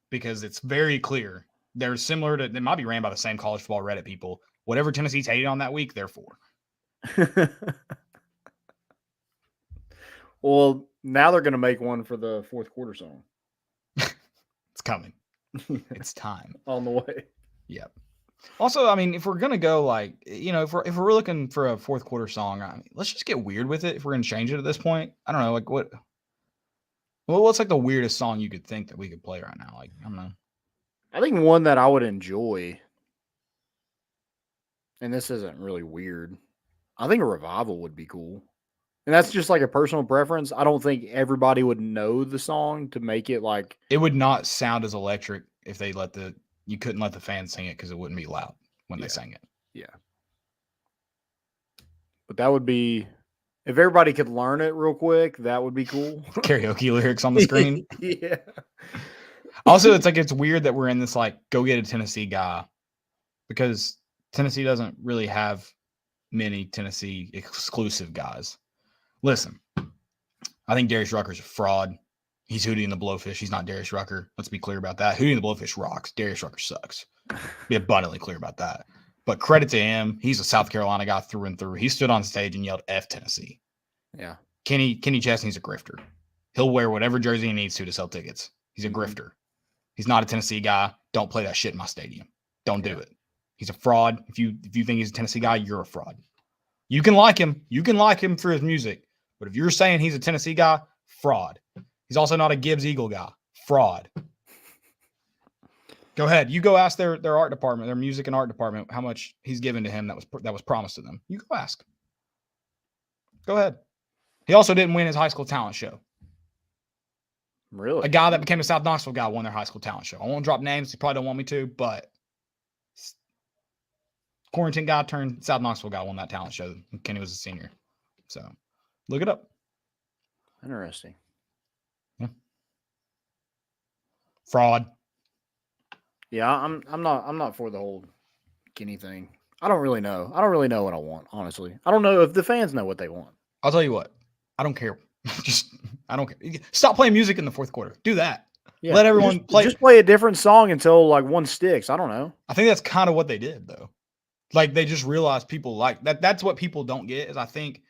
Speaker 5: because it's very clear. They're similar to, they might be ran by the same college football Reddit people. Whatever Tennessee's hating on that week, they're for.
Speaker 6: Well, now they're going to make one for the fourth quarter song.
Speaker 5: It's coming. It's time.
Speaker 6: On the way.
Speaker 5: Yep. Also, I mean, if we're going to go like, if we're looking for a fourth quarter song, I mean, let's just get weird with it if we're going to change it at this point. I don't know, like what's like the weirdest song you could think that we could play right now? Like, I don't know.
Speaker 6: I think one that I would enjoy, and this isn't really weird, I think a revival would be cool. And that's just like a personal preference. I don't think everybody would know the song to make it like.
Speaker 5: It would not sound as electric if they you couldn't let the fans sing it because it wouldn't be loud when they sang it.
Speaker 6: Yeah. But that would be, if everybody could learn it real quick, that would be cool.
Speaker 5: Karaoke lyrics on the screen.
Speaker 6: Yeah.
Speaker 5: Also, it's weird that we're in this like go get a Tennessee guy because Tennessee doesn't really have many Tennessee exclusive guys. Listen, I think Darius Rucker's a fraud. He's Hootie and the Blowfish. He's not Darius Rucker. Let's be clear about that. Hootie and the Blowfish rocks. Darius Rucker sucks. Be abundantly clear about that. But credit to him. He's a South Carolina guy through and through. He stood on stage and yelled F Tennessee.
Speaker 6: Yeah.
Speaker 5: Kenny Chesney's a grifter. He'll wear whatever jersey he needs to sell tickets. He's a grifter. He's not a Tennessee guy. Don't play that shit in my stadium. Don't do it. He's a fraud. If you think he's a Tennessee guy, you're a fraud. You can like him. You can like him for his music. But if you're saying he's a Tennessee guy, fraud. He's also not a Gibbs Eagle guy. Fraud. Go ahead. You go ask their art department, their music and art department, how much he's given to him that was promised to them. You go ask. Go ahead. He also didn't win his high school talent show.
Speaker 6: Really?
Speaker 5: A guy that became a South Knoxville guy won their high school talent show. I won't drop names. You probably don't want me to, but quarantine guy turned South Knoxville guy won that talent show. Kenny was a senior. So look it up.
Speaker 6: Interesting.
Speaker 5: Yeah. Fraud.
Speaker 6: Yeah, I'm not for the whole Kenny thing. I don't really know. I don't really know what I want, honestly. I don't know if the fans know what they want.
Speaker 5: I'll tell you what. I don't care. I don't care. Stop playing music in the fourth quarter. Do that.
Speaker 6: Yeah.
Speaker 5: Let everyone play.
Speaker 6: Just play a different song until like one sticks. I don't know.
Speaker 5: I think that's kind of what they did, though. Like they just realized people like that. That's what people don't get is I think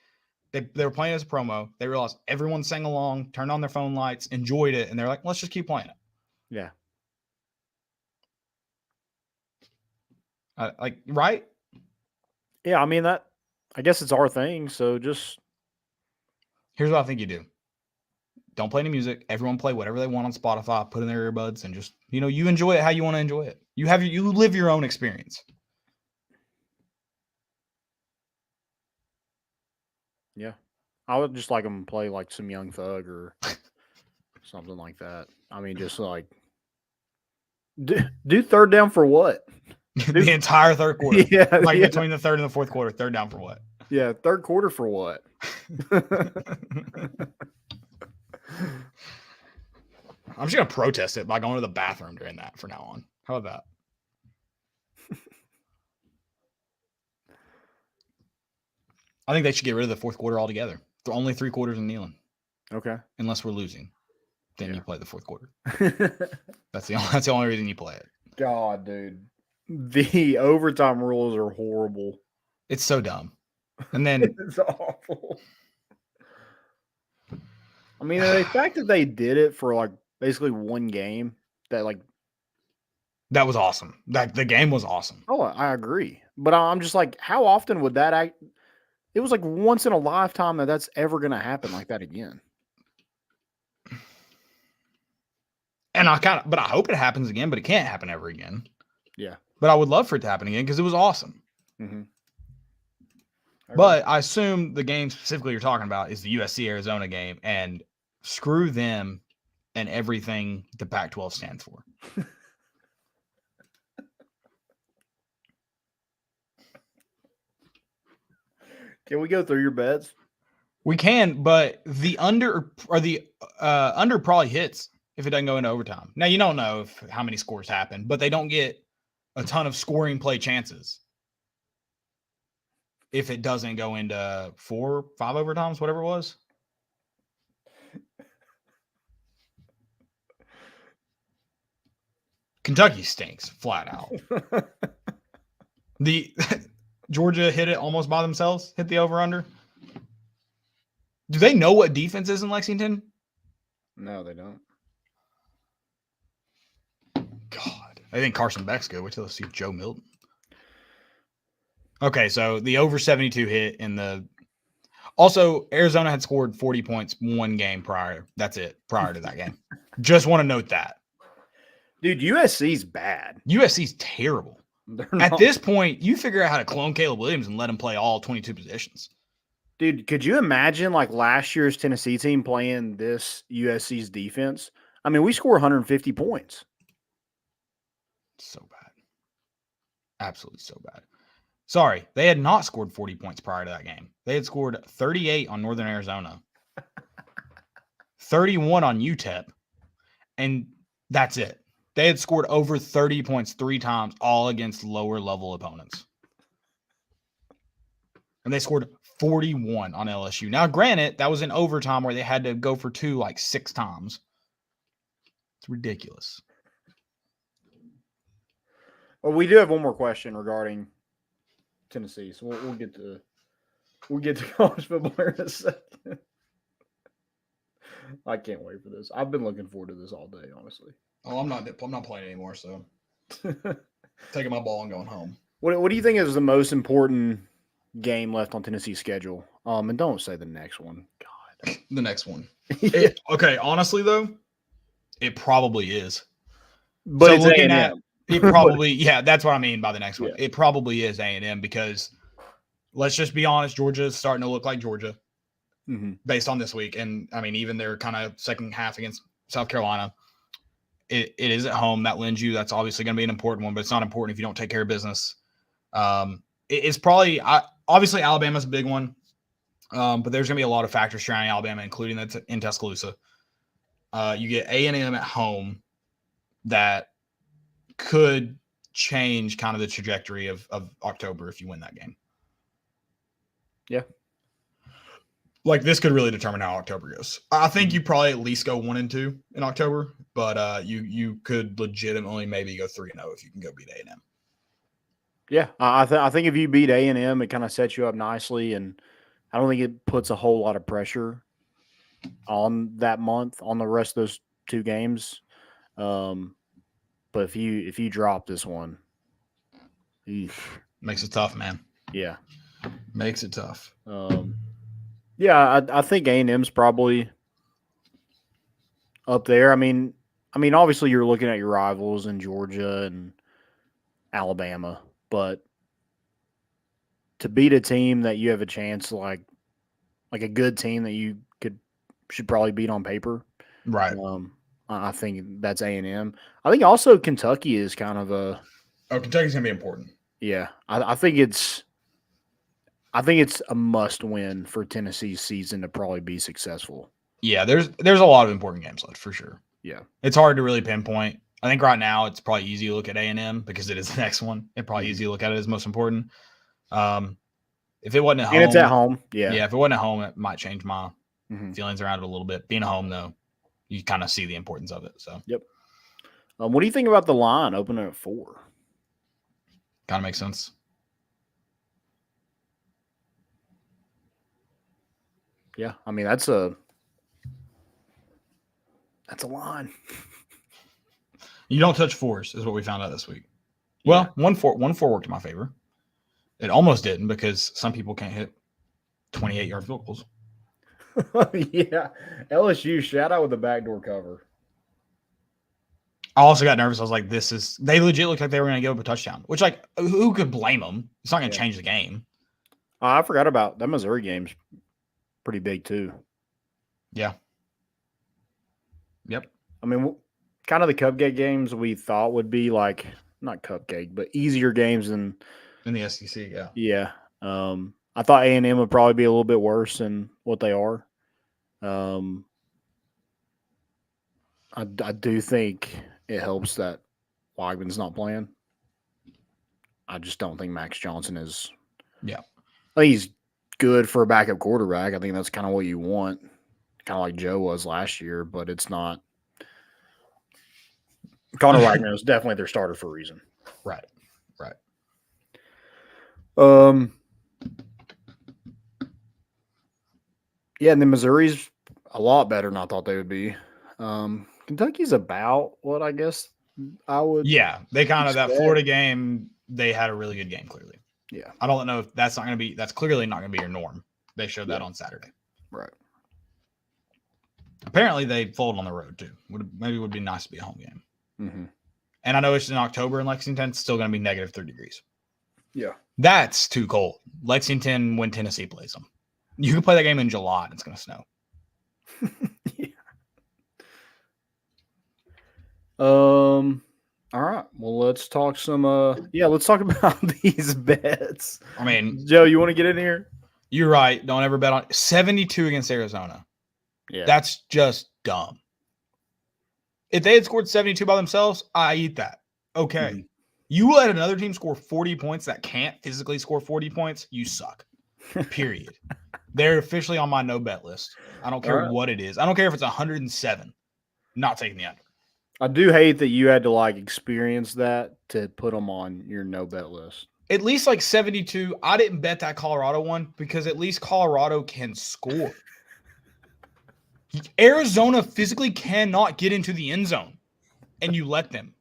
Speaker 5: they were playing as a promo. They realized everyone sang along, turned on their phone lights, enjoyed it, and they're like, let's just keep playing it.
Speaker 6: Yeah.
Speaker 5: Right?
Speaker 6: Yeah, I mean that. I guess it's our thing. So just
Speaker 5: here's what I think you do. Don't play any music. Everyone play whatever they want on Spotify. Put in their earbuds and just you enjoy it how you want to enjoy it. You live your own experience.
Speaker 6: Yeah, I would just like them to play like some Young Thug or something like that. I mean, just like do third down for what?
Speaker 5: The entire third quarter.
Speaker 6: Yeah,
Speaker 5: between the third and the fourth quarter. Third down for what?
Speaker 6: Yeah, third quarter for what?
Speaker 5: I'm just gonna protest it by going to the bathroom during that from now on. How about that? I think they should get rid of the fourth quarter altogether. They're only 3 quarters and kneeling.
Speaker 6: Okay.
Speaker 5: Unless we're losing. Then you play the fourth quarter. That's the only reason you play it.
Speaker 6: God, dude. The overtime rules are horrible.
Speaker 5: It's so dumb. And then
Speaker 6: it's awful. I mean, the fact that they did it for like basically one game, that
Speaker 5: was awesome. The game was awesome.
Speaker 6: Oh, I agree. But I'm just like, how often would that act? It was like once in a lifetime that's ever going to happen like that again.
Speaker 5: And but I hope it happens again, but it can't happen ever again.
Speaker 6: Yeah.
Speaker 5: But I would love for it to happen again because it was awesome.
Speaker 6: Mm-hmm.
Speaker 5: But I assume the game specifically you're talking about is the USC-Arizona game, and screw them and everything the Pac-12 stands for.
Speaker 6: Can we go through your bets?
Speaker 5: We can, but the under probably hits if it doesn't go into overtime. Now, you don't know how many scores happen, but they don't get a ton of scoring play chances if it doesn't go into 4, 5 overtimes, whatever it was. Kentucky stinks flat out. The Georgia hit it almost by themselves, hit the over-under. Do they know what defense is in Lexington?
Speaker 6: No, they don't.
Speaker 5: God. I think Carson Beck's good. Wait till I see Joe Milton. Okay, so the over 72 hit in the – also, Arizona had scored 40 points one game prior. That's it, prior to that game. Just want to note that.
Speaker 6: Dude, USC's bad.
Speaker 5: USC's terrible. At this point, you figure out how to clone Caleb Williams and let him play all 22 positions.
Speaker 6: Dude, could you imagine like last year's Tennessee team playing this USC's defense? I mean, we score 150 points.
Speaker 5: So bad. Absolutely so bad. Sorry, they had not scored 40 points prior to that game. They had scored 38 on Northern Arizona, 31 on UTEP, and that's it. They had scored over 30 points 3 times, all against lower-level opponents. And they scored 41 on LSU. Now, granted, that was in overtime where they had to go for 2 like 6 times. It's ridiculous.
Speaker 6: Well, we do have one more question regarding Tennessee, so we'll get to college football in a second. I can't wait for this. I've been looking forward to this all day, honestly.
Speaker 5: Oh, I'm not playing anymore, so taking my ball and going home.
Speaker 6: What do you think is the most important game left on Tennessee's schedule? And don't say the next one. God.
Speaker 5: The next one. Okay, honestly though, it probably is.
Speaker 6: But
Speaker 5: so
Speaker 6: it's
Speaker 5: looking
Speaker 6: A&M.
Speaker 5: at it probably, yeah, that's what I mean by the next one.
Speaker 6: Yeah.
Speaker 5: It probably is A&M because let's just be honest, Georgia is starting to look like Georgia based on this week. And I mean, even their kind of second half against South Carolina, it is at home. That lends you. That's obviously going to be an important one, but it's not important if you don't take care of business. It's probably obviously Alabama's a big one, but there's going to be a lot of factors surrounding Alabama, including that in Tuscaloosa. You get A&M at home that could change kind of the trajectory of October if you win that game.
Speaker 6: Yeah.
Speaker 5: Like this could really determine how October goes. I think you probably at least go 1-2 in October, but you could legitimately maybe go 3-0 if you can go beat A&M.
Speaker 6: Yeah, I think if you beat A&M, it kind of sets you up nicely, and I don't think it puts a whole lot of pressure on that month on the rest of those two games. But if you drop this one,
Speaker 5: makes it tough, man.
Speaker 6: Yeah,
Speaker 5: makes it tough.
Speaker 6: Yeah, I think A&M's probably up there. I mean, obviously you're looking at your rivals in Georgia and Alabama, but to beat a team that you have a chance, like a good team that you should probably beat on paper,
Speaker 5: right?
Speaker 6: I think that's A&M. I think also Kentucky is kind of a.
Speaker 5: Oh, Kentucky's gonna be important.
Speaker 6: Yeah, I think it's a must-win for Tennessee's season to probably be successful.
Speaker 5: Yeah, there's a lot of important games left for sure.
Speaker 6: Yeah,
Speaker 5: it's hard to really pinpoint. I think right now it's probably easy to look at A&M because it is the next one. It's probably easy to look at it as most important. If it wasn't at home,
Speaker 6: and it's at home. Yeah,
Speaker 5: if it wasn't at home, it might change my feelings around it a little bit. Being at home though, you kind of see the importance of it. So
Speaker 6: yep. What do you think about the line opening at 4?
Speaker 5: Kind of makes sense.
Speaker 6: Yeah, I mean that's a line.
Speaker 5: You don't touch 4s is what we found out this week. Well, 1-4 worked in my favor. It almost didn't because some people can't hit 28-yard field goals.
Speaker 6: Yeah, LSU shout out with the backdoor cover.
Speaker 5: I also got nervous. I was like, they legit looked like they were going to give up a touchdown, which, like, who could blame them? It's not going to change the game.
Speaker 6: I forgot about that Missouri game's pretty big, too.
Speaker 5: Yeah. Yep.
Speaker 6: I mean, kind of the cupcake games we thought would be like, not cupcake, but easier games than
Speaker 5: in the SEC, yeah.
Speaker 6: Yeah. I thought A&M would probably be a little bit worse than what they are. I do think it helps that Weigman's not playing. I just don't think Max Johnson is.
Speaker 5: Yeah.
Speaker 6: I think he's good for a backup quarterback. I think that's kind of what you want, kind of like Joe was last year, but it's not. Connor Wagner is definitely their starter for a reason.
Speaker 5: Right.
Speaker 6: Yeah, and then Missouri's a lot better than I thought they would be. Kentucky's about what I guess I would.
Speaker 5: Yeah, they kind of that Florida game. They had a really good game. Clearly,
Speaker 6: yeah.
Speaker 5: I don't know if that's not going to be. That's clearly not going to be your norm. They showed that on Saturday.
Speaker 6: Right.
Speaker 5: Apparently, they fold on the road too. Maybe it would be nice to be a home game.
Speaker 6: Mm-hmm.
Speaker 5: And I know it's in October in Lexington. It's still going to be -3 degrees.
Speaker 6: Yeah,
Speaker 5: that's too cold. Lexington when Tennessee plays them. You can play that game in July and it's going to snow.
Speaker 6: Yeah. All right. Well, let's talk some. Let's talk about these bets.
Speaker 5: I mean,
Speaker 6: Joe, you want to get in here?
Speaker 5: You're right. Don't ever bet on 72 against Arizona.
Speaker 6: Yeah,
Speaker 5: that's just dumb. If they had scored 72 by themselves, I eat that. Okay. Mm-hmm. You let another team score 40 points that can't physically score 40 points, you suck. Period. They're officially on my no bet list. I don't care what it is. I don't care if it's 107. Not taking the under.
Speaker 6: I do hate that you had to experience that to put them on your no bet list.
Speaker 5: At least 72. I didn't bet that Colorado one because at least Colorado can score. Arizona physically cannot get into the end zone, and you let them.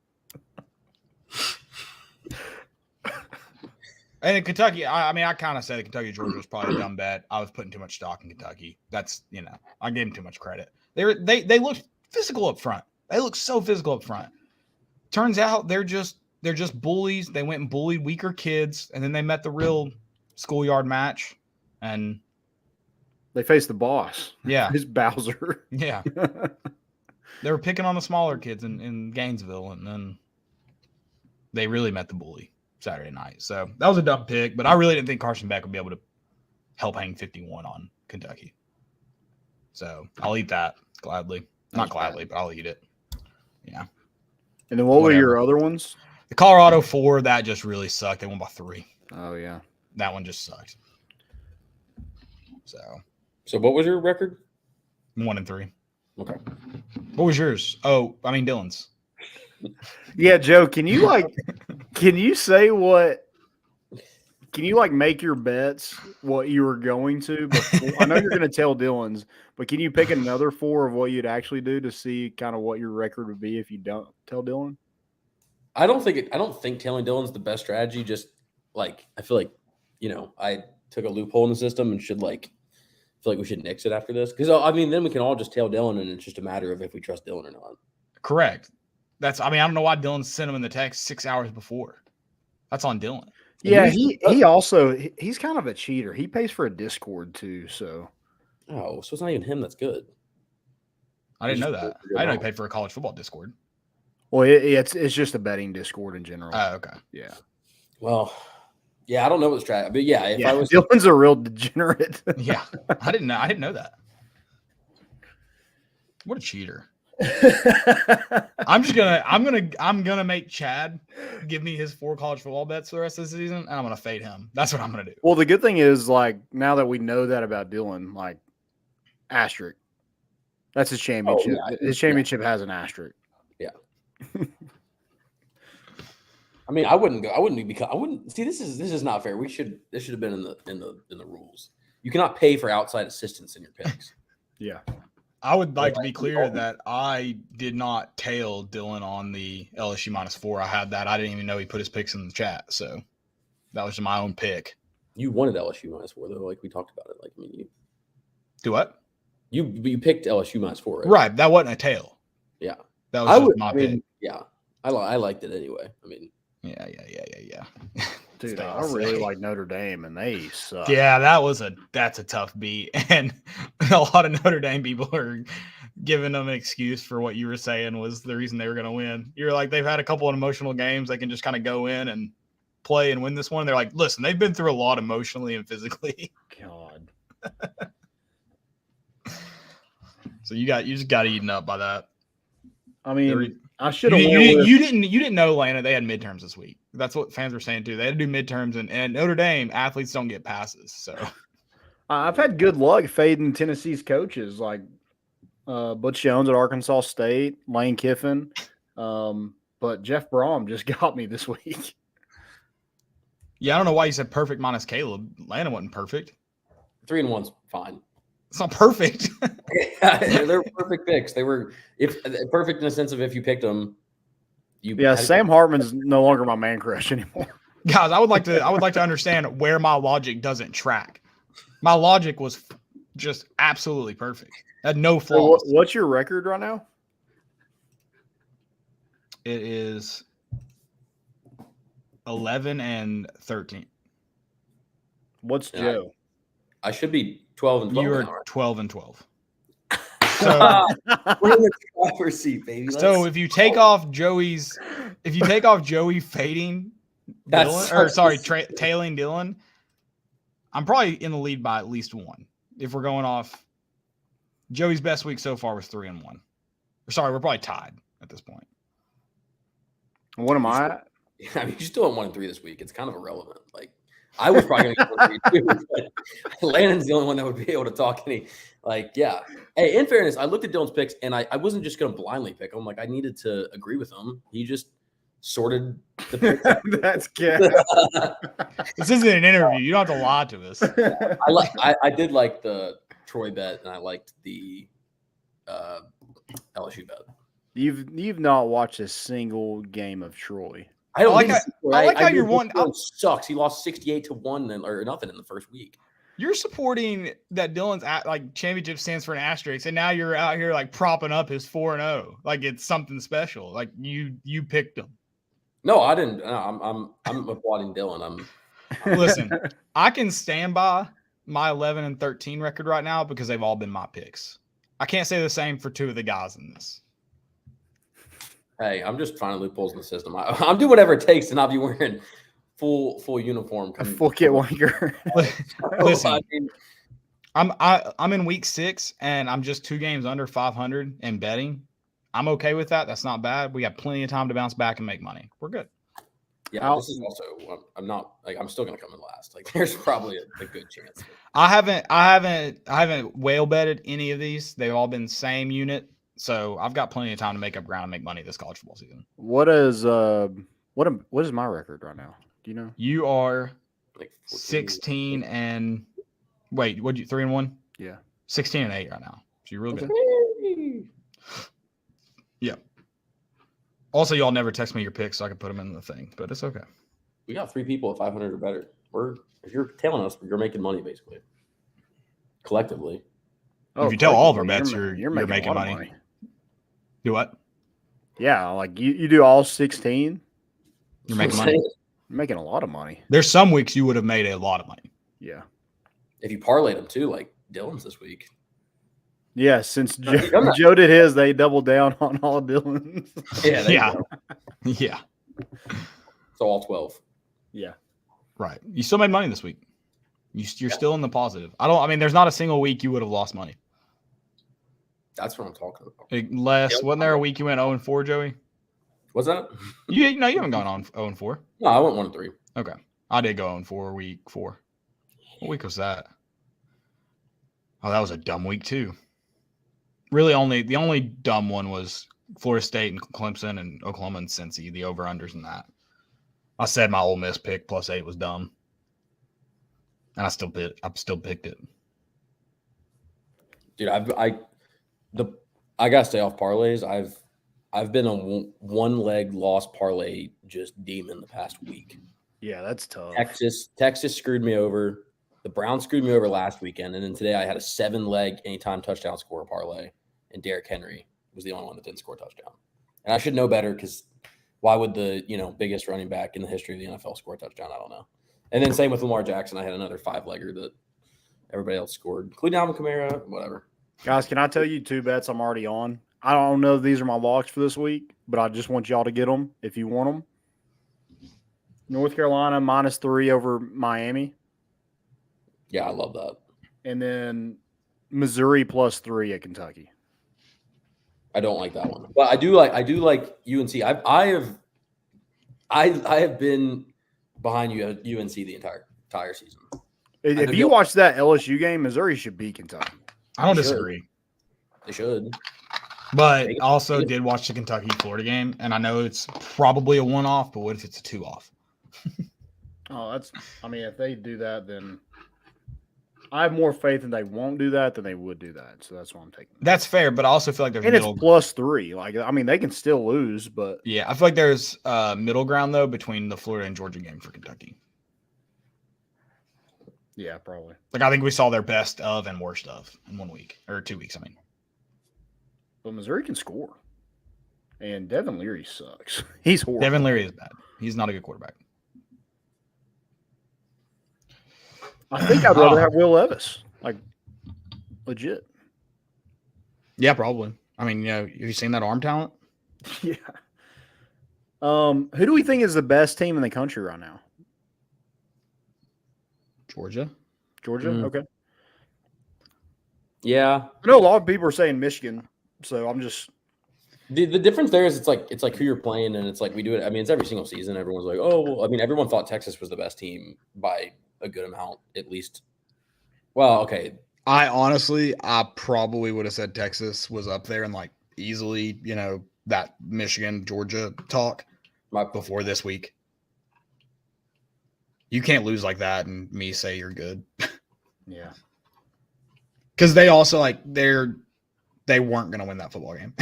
Speaker 5: And in Kentucky, I kind of said that Kentucky Georgia was probably a dumb bet. I was putting too much stock in Kentucky. That's I gave them too much credit. They looked physical up front. They look so physical up front. Turns out they're just bullies. They went and bullied weaker kids, and then they met the real schoolyard match, and
Speaker 6: they faced the boss.
Speaker 5: Yeah,
Speaker 6: his Bowser.
Speaker 5: Yeah, they were picking on the smaller kids in Gainesville, and then they really met the bully Saturday night. So that was a dumb pick, but I really didn't think Carson Beck would be able to help hang 51 on Kentucky. So I'll eat that gladly. Not gladly, but I'll eat it. Yeah.
Speaker 6: And then what were your other ones?
Speaker 5: The Colorado 4, that just really sucked. They won by 3.
Speaker 6: Oh, yeah.
Speaker 5: That one just sucked.
Speaker 7: So what was your record?
Speaker 5: 1-3.
Speaker 7: Okay.
Speaker 5: What was yours? Oh, Dylan's.
Speaker 6: Yeah, Joe, can you say what? Can you make your bets what you were going to? I know you're going to tell Dylan's, but can you pick another 4 of what you'd actually do to see kind of what your record would be if you don't tell Dylan?
Speaker 7: I don't think telling Dylan's the best strategy. Just I feel like, I took a loophole in the system and should feel like we should nix it after this. Because then we can all just tell Dylan, and it's just a matter of if we trust Dylan or not.
Speaker 5: Correct. I don't know why Dylan sent him in the text 6 hours before. That's on Dylan.
Speaker 6: Yeah, he's kind of a cheater. He pays for a Discord too, so.
Speaker 7: Oh, so it's not even him that's good.
Speaker 5: I didn't know that. I know he paid for a college football Discord.
Speaker 6: Well, it's just a betting Discord in general.
Speaker 5: Oh, okay.
Speaker 6: Yeah.
Speaker 7: Well, yeah, I don't know what strategy, but yeah, if I was
Speaker 6: Dylan's a real degenerate.
Speaker 5: Yeah, I didn't know that. What a cheater. I'm gonna make Chad give me his 4 college football bets for the rest of the season, and I'm gonna fade him. That's what I'm gonna do.
Speaker 6: Well, the good thing is, now that we know that about Dylan, asterisk. That's his championship.
Speaker 7: Oh, yeah.
Speaker 6: His championship has an asterisk.
Speaker 7: Yeah. I wouldn't see, this is not fair. This should have been in the rules. You cannot pay for outside assistance in your picks.
Speaker 6: Yeah.
Speaker 5: I would like to be clear that I did not tail Dylan on the LSU -4. I had that. I didn't even know he put his picks in the chat. So that was my own pick.
Speaker 7: You wanted LSU -4 though, we talked about it. You
Speaker 5: do what?
Speaker 7: You picked LSU -4, right?
Speaker 5: Right. That wasn't a tail.
Speaker 7: Yeah.
Speaker 5: That was just my pick.
Speaker 7: Yeah. I liked it anyway.
Speaker 5: Yeah.
Speaker 6: Dude, I really like Notre Dame, and they suck.
Speaker 5: Yeah, that's a tough beat, and a lot of Notre Dame people are giving them an excuse for what you were saying was the reason they were going to win. You're like, they've had a couple of emotional games, they can just kind of go in and play and win this one. They're like, listen, they've been through a lot emotionally and physically.
Speaker 6: God.
Speaker 5: So you just got eaten up by that.
Speaker 6: I should have.
Speaker 5: You didn't know, Lana. They had midterms this week. That's what fans were saying too. They had to do midterms, and Notre Dame athletes don't get passes. So
Speaker 6: I've had good luck fading Tennessee's coaches like Butch Jones at Arkansas State, Lane Kiffin, but Jeff Brom just got me this week.
Speaker 5: Yeah, I don't know why you said perfect minus Caleb. Lana wasn't perfect.
Speaker 7: 3-1's fine.
Speaker 5: It's not perfect.
Speaker 7: They're perfect picks. They were perfect in the sense of if you picked them.
Speaker 6: Sam Hartman's no longer my man crush anymore.
Speaker 5: Guys, I would like to understand where my logic doesn't track. My logic was just absolutely perfect. Had no flaws.
Speaker 6: So what's your record right now?
Speaker 5: It is 11-13.
Speaker 6: What's Joe?
Speaker 7: I should be 12-12.
Speaker 5: You are
Speaker 7: now, right?
Speaker 5: 12-12.
Speaker 7: So we're in the driver's seat, baby.
Speaker 5: So if you take off Joey fading Dylan, tailing Dylan, I'm probably in the lead by at least 1. If we're going off Joey's best week so far was 3-1. Sorry, we're probably tied at this point.
Speaker 6: What am I?
Speaker 7: You're still at 1-3 this week. It's kind of irrelevant. I was probably going to get 1 3 too, but Landon's the only one that would be able to talk any. Yeah. Hey, in fairness, I looked at Dylan's picks, and I wasn't just going to blindly pick him. Like, I needed to agree with him. He just sorted the picks.
Speaker 6: That's good.
Speaker 5: This isn't an interview. You don't have to lie to us.
Speaker 7: I did like the Troy bet, and I liked the LSU bet.
Speaker 6: You've not watched a single game of Troy.
Speaker 5: I like how you're one.
Speaker 7: Sucks. He lost 68-1 or nothing in the first week.
Speaker 5: You're supporting that Dylan's championship stands for an asterisk, and now you're out here like propping up his 4-0 like it's something special. Like you picked him.
Speaker 7: No, I didn't. No, I'm applauding Dylan.
Speaker 5: Listen. I can stand by my 11-13 record right now because they've all been my picks. I can't say the same for two of the guys in this.
Speaker 7: Hey, I'm just finding loopholes in the system. I'm doing whatever it takes to not be wearing full uniform.
Speaker 6: A full kit wanker.
Speaker 5: Listen, I'm in week 6 and I'm just 2 games under 500 in betting. I'm okay with that. That's not bad. We got plenty of time to bounce back and make money. We're good.
Speaker 7: Yeah, this is also. I'm not like I'm still gonna come in last. Like there's probably a good chance.
Speaker 5: I haven't whale betted any of these. They've all been same unit. So I've got plenty of time to make up ground and make money this college football season.
Speaker 6: What is my record right now? Do you know?
Speaker 5: You are
Speaker 7: Like
Speaker 5: 16 and wait, what'd you 3-1?
Speaker 6: Yeah.
Speaker 5: 16-8 right now. So you're real good. Yeah. Also, y'all never text me your picks so I can put them in the thing, but it's okay.
Speaker 7: We got 3 people at 500 or better. If you're telling us you're making money basically. Collectively.
Speaker 5: If you tell all of our bets, you're making
Speaker 6: money.
Speaker 5: money. Do what?
Speaker 6: Yeah, like you do all 16.
Speaker 5: You're making money.
Speaker 6: You're making a lot of money.
Speaker 5: There's some weeks you would have made a lot of money.
Speaker 6: Yeah.
Speaker 7: If you parlayed them too, like Dylan's this week.
Speaker 6: Yeah, since Joe did his, they doubled down on all Dylan's.
Speaker 7: Yeah.
Speaker 5: Yeah.
Speaker 7: So all 12.
Speaker 6: Yeah.
Speaker 5: Right. You still made money this week. You're still in the positive. There's not a single week you would have lost money.
Speaker 7: That's what I'm talking about.
Speaker 5: Wasn't there a week you went 0-4, Joey?
Speaker 7: What's that?
Speaker 5: You haven't gone on 0-4.
Speaker 7: No, I went 1-3.
Speaker 5: Okay. I did go 0-4 week 4. What week was that? Oh, that was a dumb week too. Really the only dumb one was Florida State and Clemson and Oklahoma and Cincy, the over-unders in that. I said my Ole Miss pick +8 was dumb. And I still picked it.
Speaker 7: Dude, I gotta stay off parlays. I've been on one leg loss parlay just demon the past week.
Speaker 6: Yeah, that's tough.
Speaker 7: Texas screwed me over. The Browns screwed me over last weekend, and then today I had a 7-leg anytime touchdown score parlay, and Derrick Henry was the only one that didn't score a touchdown. And I should know better because why would the biggest running back in the history of the NFL score a touchdown? I don't know. And then same with Lamar Jackson. I had another 5-legger that everybody else scored, including Alvin Kamara, whatever.
Speaker 6: Guys, can I tell you 2 bets I'm already on? I don't know if these are my locks for this week, but I just want y'all to get them if you want them. North Carolina -3 over Miami.
Speaker 7: Yeah, I love that.
Speaker 6: And then Missouri +3 at Kentucky.
Speaker 7: I don't like that one, but I do like UNC. I have been behind UNC the entire season.
Speaker 6: If you watch that LSU game, Missouri should beat Kentucky.
Speaker 5: I don't disagree.
Speaker 7: They should.
Speaker 5: But I also did watch the Kentucky-Florida game, and I know it's probably a one-off, but what if it's a 2-off?
Speaker 6: If they do that, then I have more faith that they won't do that than they would do that. So that's why I'm taking.
Speaker 5: That's fair, but I also feel like there's
Speaker 6: it's +3. They can still lose, but
Speaker 5: yeah, I feel like there's middle ground though between the Florida and Georgia game for Kentucky.
Speaker 6: Yeah, probably.
Speaker 5: I think we saw their best of and worst of in 1 week or 2 weeks.
Speaker 6: But Missouri can score, and Devin Leary sucks. He's horrible.
Speaker 5: Devin Leary is bad. He's not a good quarterback.
Speaker 6: I think I'd rather have Will Levis, legit.
Speaker 5: Yeah, probably. Have you seen that arm talent?
Speaker 6: Yeah. Who do we think is the best team in the country right now?
Speaker 5: Georgia.
Speaker 6: Okay.
Speaker 7: Yeah,
Speaker 6: I know a lot of people are saying Michigan, so I'm just.
Speaker 7: The difference there is it's like who you're playing, and it's like we do it. It's every single season. Everyone's like, oh, well, everyone thought Texas was the best team by a good amount, at least. Well, okay.
Speaker 5: I probably would have said Texas was up there and like easily, that Michigan, Georgia talk before this week. You can't lose like that and me say you're good.
Speaker 6: Yeah.
Speaker 5: Because they also they weren't going to win that football game.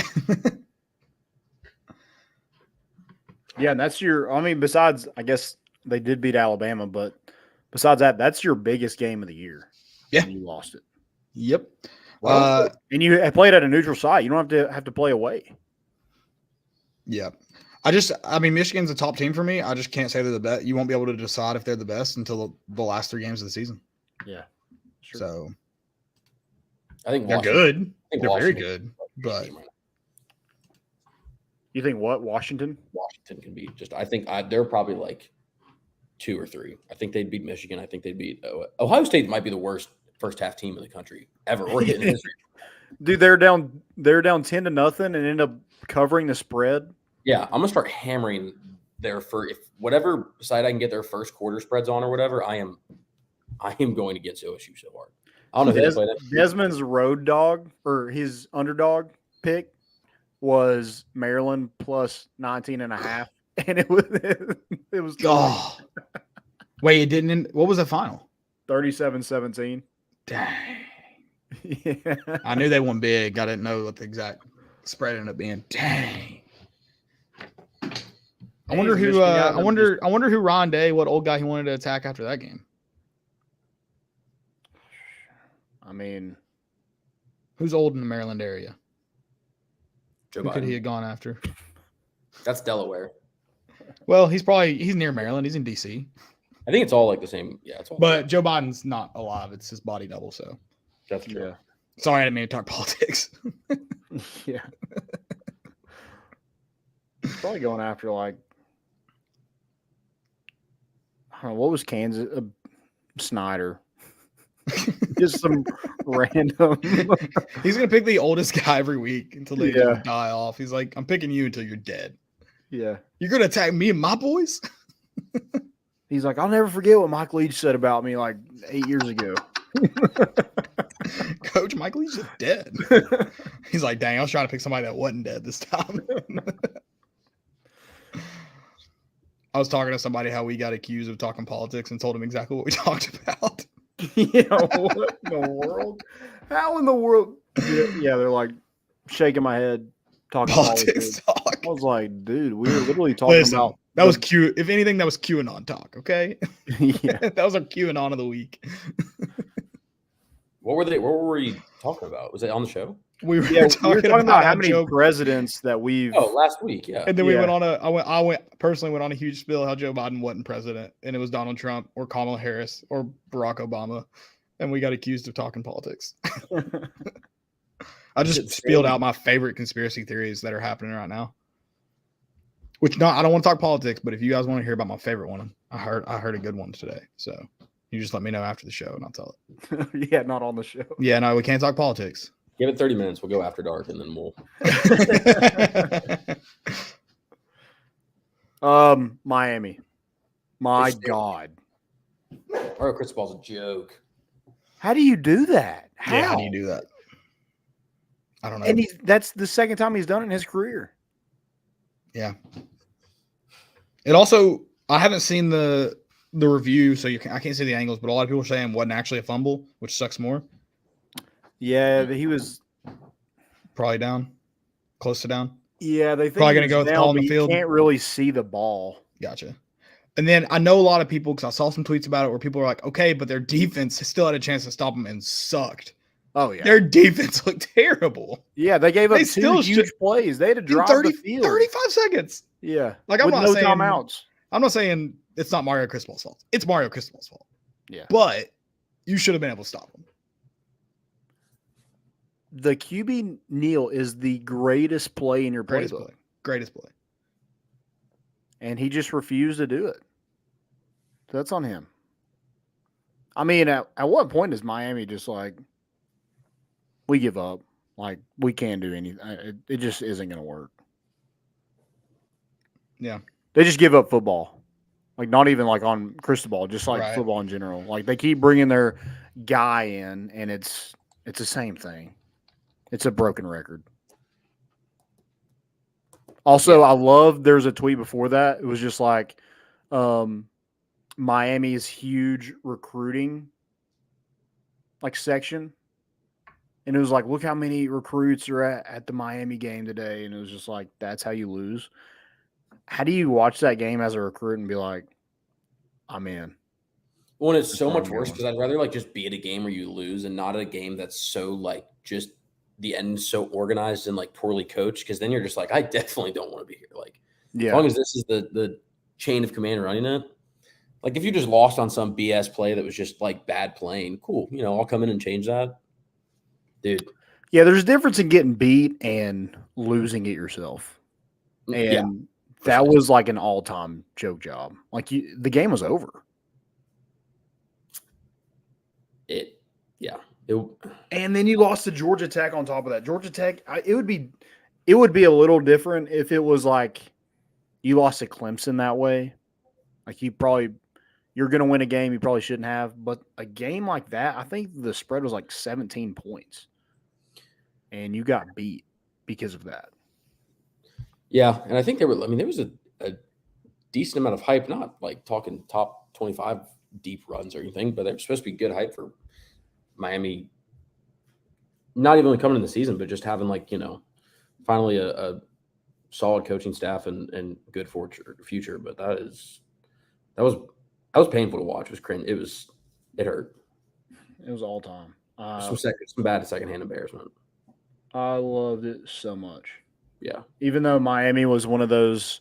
Speaker 6: Yeah, and that's besides, I guess they did beat Alabama, but besides that, that's your biggest game of the year.
Speaker 5: Yeah.
Speaker 6: And you lost it.
Speaker 5: Yep.
Speaker 6: And you played at a neutral site. You don't have to play away.
Speaker 5: Yeah. Michigan's a top team for me. I just can't say they're the best. You won't be able to decide if they're the best until the last 3 games of the season.
Speaker 6: Yeah. Sure.
Speaker 5: So
Speaker 7: I think
Speaker 5: they're good. They're very good. But
Speaker 6: you think what? Washington
Speaker 7: can beat I think they're probably like 2 or 3. I think they'd beat Michigan. I think they'd beat Ohio State. Might be the worst first half team in the country ever or in history.
Speaker 6: Dude, they're down 10-0 and end up covering the spread.
Speaker 7: Yeah, I'm gonna start hammering if whatever side I can get their first quarter spreads on or whatever. I am going against OSU so hard. I don't know who they play that.
Speaker 6: Desmond's road dog or his underdog pick was Maryland plus 19.5, and it was
Speaker 5: wait, it didn't. What was the final?
Speaker 6: 37-17.
Speaker 5: Dang.
Speaker 6: Yeah.
Speaker 5: I knew they won big. I didn't know what the exact spread ended up being. Dang. I wonder who. I wonder who Ron Day, what old guy he wanted to attack after that game.
Speaker 6: I mean,
Speaker 5: who's old in the Maryland area?
Speaker 7: Joe
Speaker 5: Who
Speaker 7: Biden.
Speaker 5: could he have gone after?
Speaker 7: That's Delaware.
Speaker 5: Well, he's near Maryland. He's in DC.
Speaker 7: I think it's all like the same. Yeah, it's all.
Speaker 5: But Joe Biden's not alive. It's his body double. So
Speaker 7: that's true.
Speaker 6: Yeah.
Speaker 5: Sorry, I didn't mean to talk politics.
Speaker 6: Yeah. He's probably going after like, I don't know, what was Kansas? Snyder. Just some random.
Speaker 5: He's gonna pick the oldest guy every week until they die off. He's like, I'm picking you until you're dead.
Speaker 6: Yeah.
Speaker 5: You're gonna attack me and my boys?
Speaker 6: He's like, I'll never forget what Mike Leach said about me like 8 years ago.
Speaker 5: Coach Mike Leach is dead. He's like, dang, I was trying to pick somebody that wasn't dead this time. I was talking to somebody how we got accused of talking politics and told him exactly what we talked about.
Speaker 6: What in the world? How in the world? Yeah, they're like shaking my head, talking
Speaker 5: politics talk.
Speaker 6: I was like, dude, we were literally talking about
Speaker 5: that was Q. If anything, that was QAnon talk. Okay,
Speaker 6: yeah,
Speaker 5: that was our QAnon of the week.
Speaker 7: What were we talking about? Was it on the show?
Speaker 5: We were talking
Speaker 6: about how many presidents that we've.
Speaker 7: Oh, last week, yeah.
Speaker 5: And then we went on I personally went on a huge spill how Joe Biden wasn't president, and it was Donald Trump or Kamala Harris or Barack Obama, and we got accused of talking politics. I just spilled out my favorite conspiracy theories that are happening right now. I don't want to talk politics, but if you guys want to hear about my favorite one, I heard a good one today. So you just let me know after the show, and I'll tell
Speaker 6: it. Yeah, not on the show.
Speaker 5: Yeah, no, we can't talk politics.
Speaker 7: Give it 30 minutes. We'll go after dark, and then we'll.
Speaker 6: Miami. My God.
Speaker 7: Mario Cristobal's a joke.
Speaker 6: How do you do that?
Speaker 5: How do you do that? I don't know.
Speaker 6: And that's the second time he's done it in his career.
Speaker 5: Yeah. It also, I haven't seen the review, so I can't see the angles, but a lot of people are saying it wasn't actually a fumble, which sucks more.
Speaker 6: Yeah, he was
Speaker 5: probably down, close to down.
Speaker 6: Yeah, they think
Speaker 5: probably going to go with the call on the field.
Speaker 6: You can't really see the ball.
Speaker 5: Gotcha. And then I know a lot of people, because I saw some tweets about it, where people are like, okay, but their defense still had a chance to stop them and sucked.
Speaker 6: Oh, yeah.
Speaker 5: Their defense looked terrible.
Speaker 6: Yeah, they gave up two huge plays. They had to drive the field.
Speaker 5: 35 seconds.
Speaker 6: Yeah.
Speaker 5: Like, I'm not saying
Speaker 6: timeouts.
Speaker 5: I'm not saying it's not Mario Cristobal's fault. It's Mario Cristobal's fault.
Speaker 6: Yeah.
Speaker 5: But you should have been able to stop him.
Speaker 6: The QB kneel is the greatest play in your playbook.
Speaker 5: Greatest play.
Speaker 6: And he just refused to do it. So that's on him. I mean, at what point is Miami just like, we give up? Like, we can't do anything. It just isn't going to work.
Speaker 5: Yeah.
Speaker 6: They just give up football. Like not even like on Cristobal, just like
Speaker 5: Right.
Speaker 6: football in general. Like they keep bringing their guy in, and it's the same thing. It's a broken record. Also, I love there's a tweet before that. It was just like Miami's huge recruiting like section. And it was like, look how many recruits are at the Miami game today. And it was just like, that's how you lose. How do you watch that game as a recruit and be like, I'm in?
Speaker 7: Well, it's
Speaker 6: That's
Speaker 7: so
Speaker 6: where
Speaker 7: much
Speaker 6: I'm
Speaker 7: worse
Speaker 6: going.
Speaker 7: because I'd rather like just be at a game where you lose and not at a game that's so like just the end so organized and like poorly coached. Because then you're just like, I definitely don't want to be here. Like, as long as this is the chain of command running it. Like, if you just lost on some BS play that was just like bad playing, cool. I'll come in and change that, dude.
Speaker 6: Yeah, there's a difference in getting beat and losing it yourself. And
Speaker 7: Yeah,
Speaker 6: that was like an all-time joke job. Like the game was over. And then you lost to Georgia Tech on top of that. Georgia Tech, it would be a little different if it was like you lost to Clemson that way. Like you're going to win a game you probably shouldn't have. But a game like that, I think the spread was like 17 points. And you got beat because of that.
Speaker 7: Yeah, and I think there was a decent amount of hype, not like talking top 25 deep runs or anything, but there was supposed to be good hype for Miami, not even coming in the season, but just having like, finally a solid coaching staff and good future. But that was painful to watch. It was cringe. It hurt.
Speaker 6: It was all time.
Speaker 7: Some bad secondhand embarrassment.
Speaker 6: I loved it so much.
Speaker 7: Yeah.
Speaker 6: Even though Miami was one of those,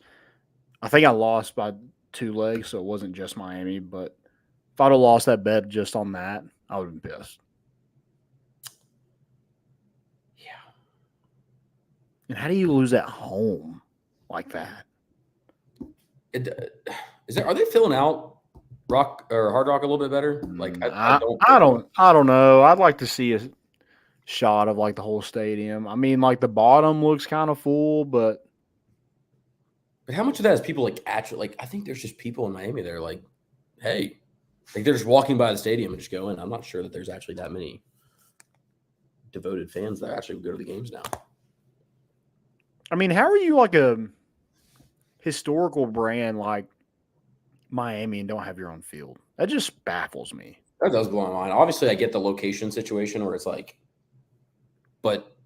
Speaker 6: I think I lost by 2 legs, so it wasn't just Miami. But if I'd have lost that bet just on that, I would have been pissed.
Speaker 7: Yeah.
Speaker 6: And how do you lose at home like that?
Speaker 7: Are they filling out Rock or Hard Rock a little bit better? Like
Speaker 6: I don't know. I'd like to see a shot of like the whole stadium. I mean, like the bottom looks kind of full, but
Speaker 7: how much of that is people like actually like? I think there's just people in Miami that are like, hey, like they're just walking by the stadium and just go in. I'm not sure that there's actually that many devoted fans that actually go to the games now.
Speaker 6: I mean, how are you like a historical brand like Miami and don't have your own field? That just baffles me.
Speaker 7: That does blow my mind. Obviously, I get the location situation where it's like, but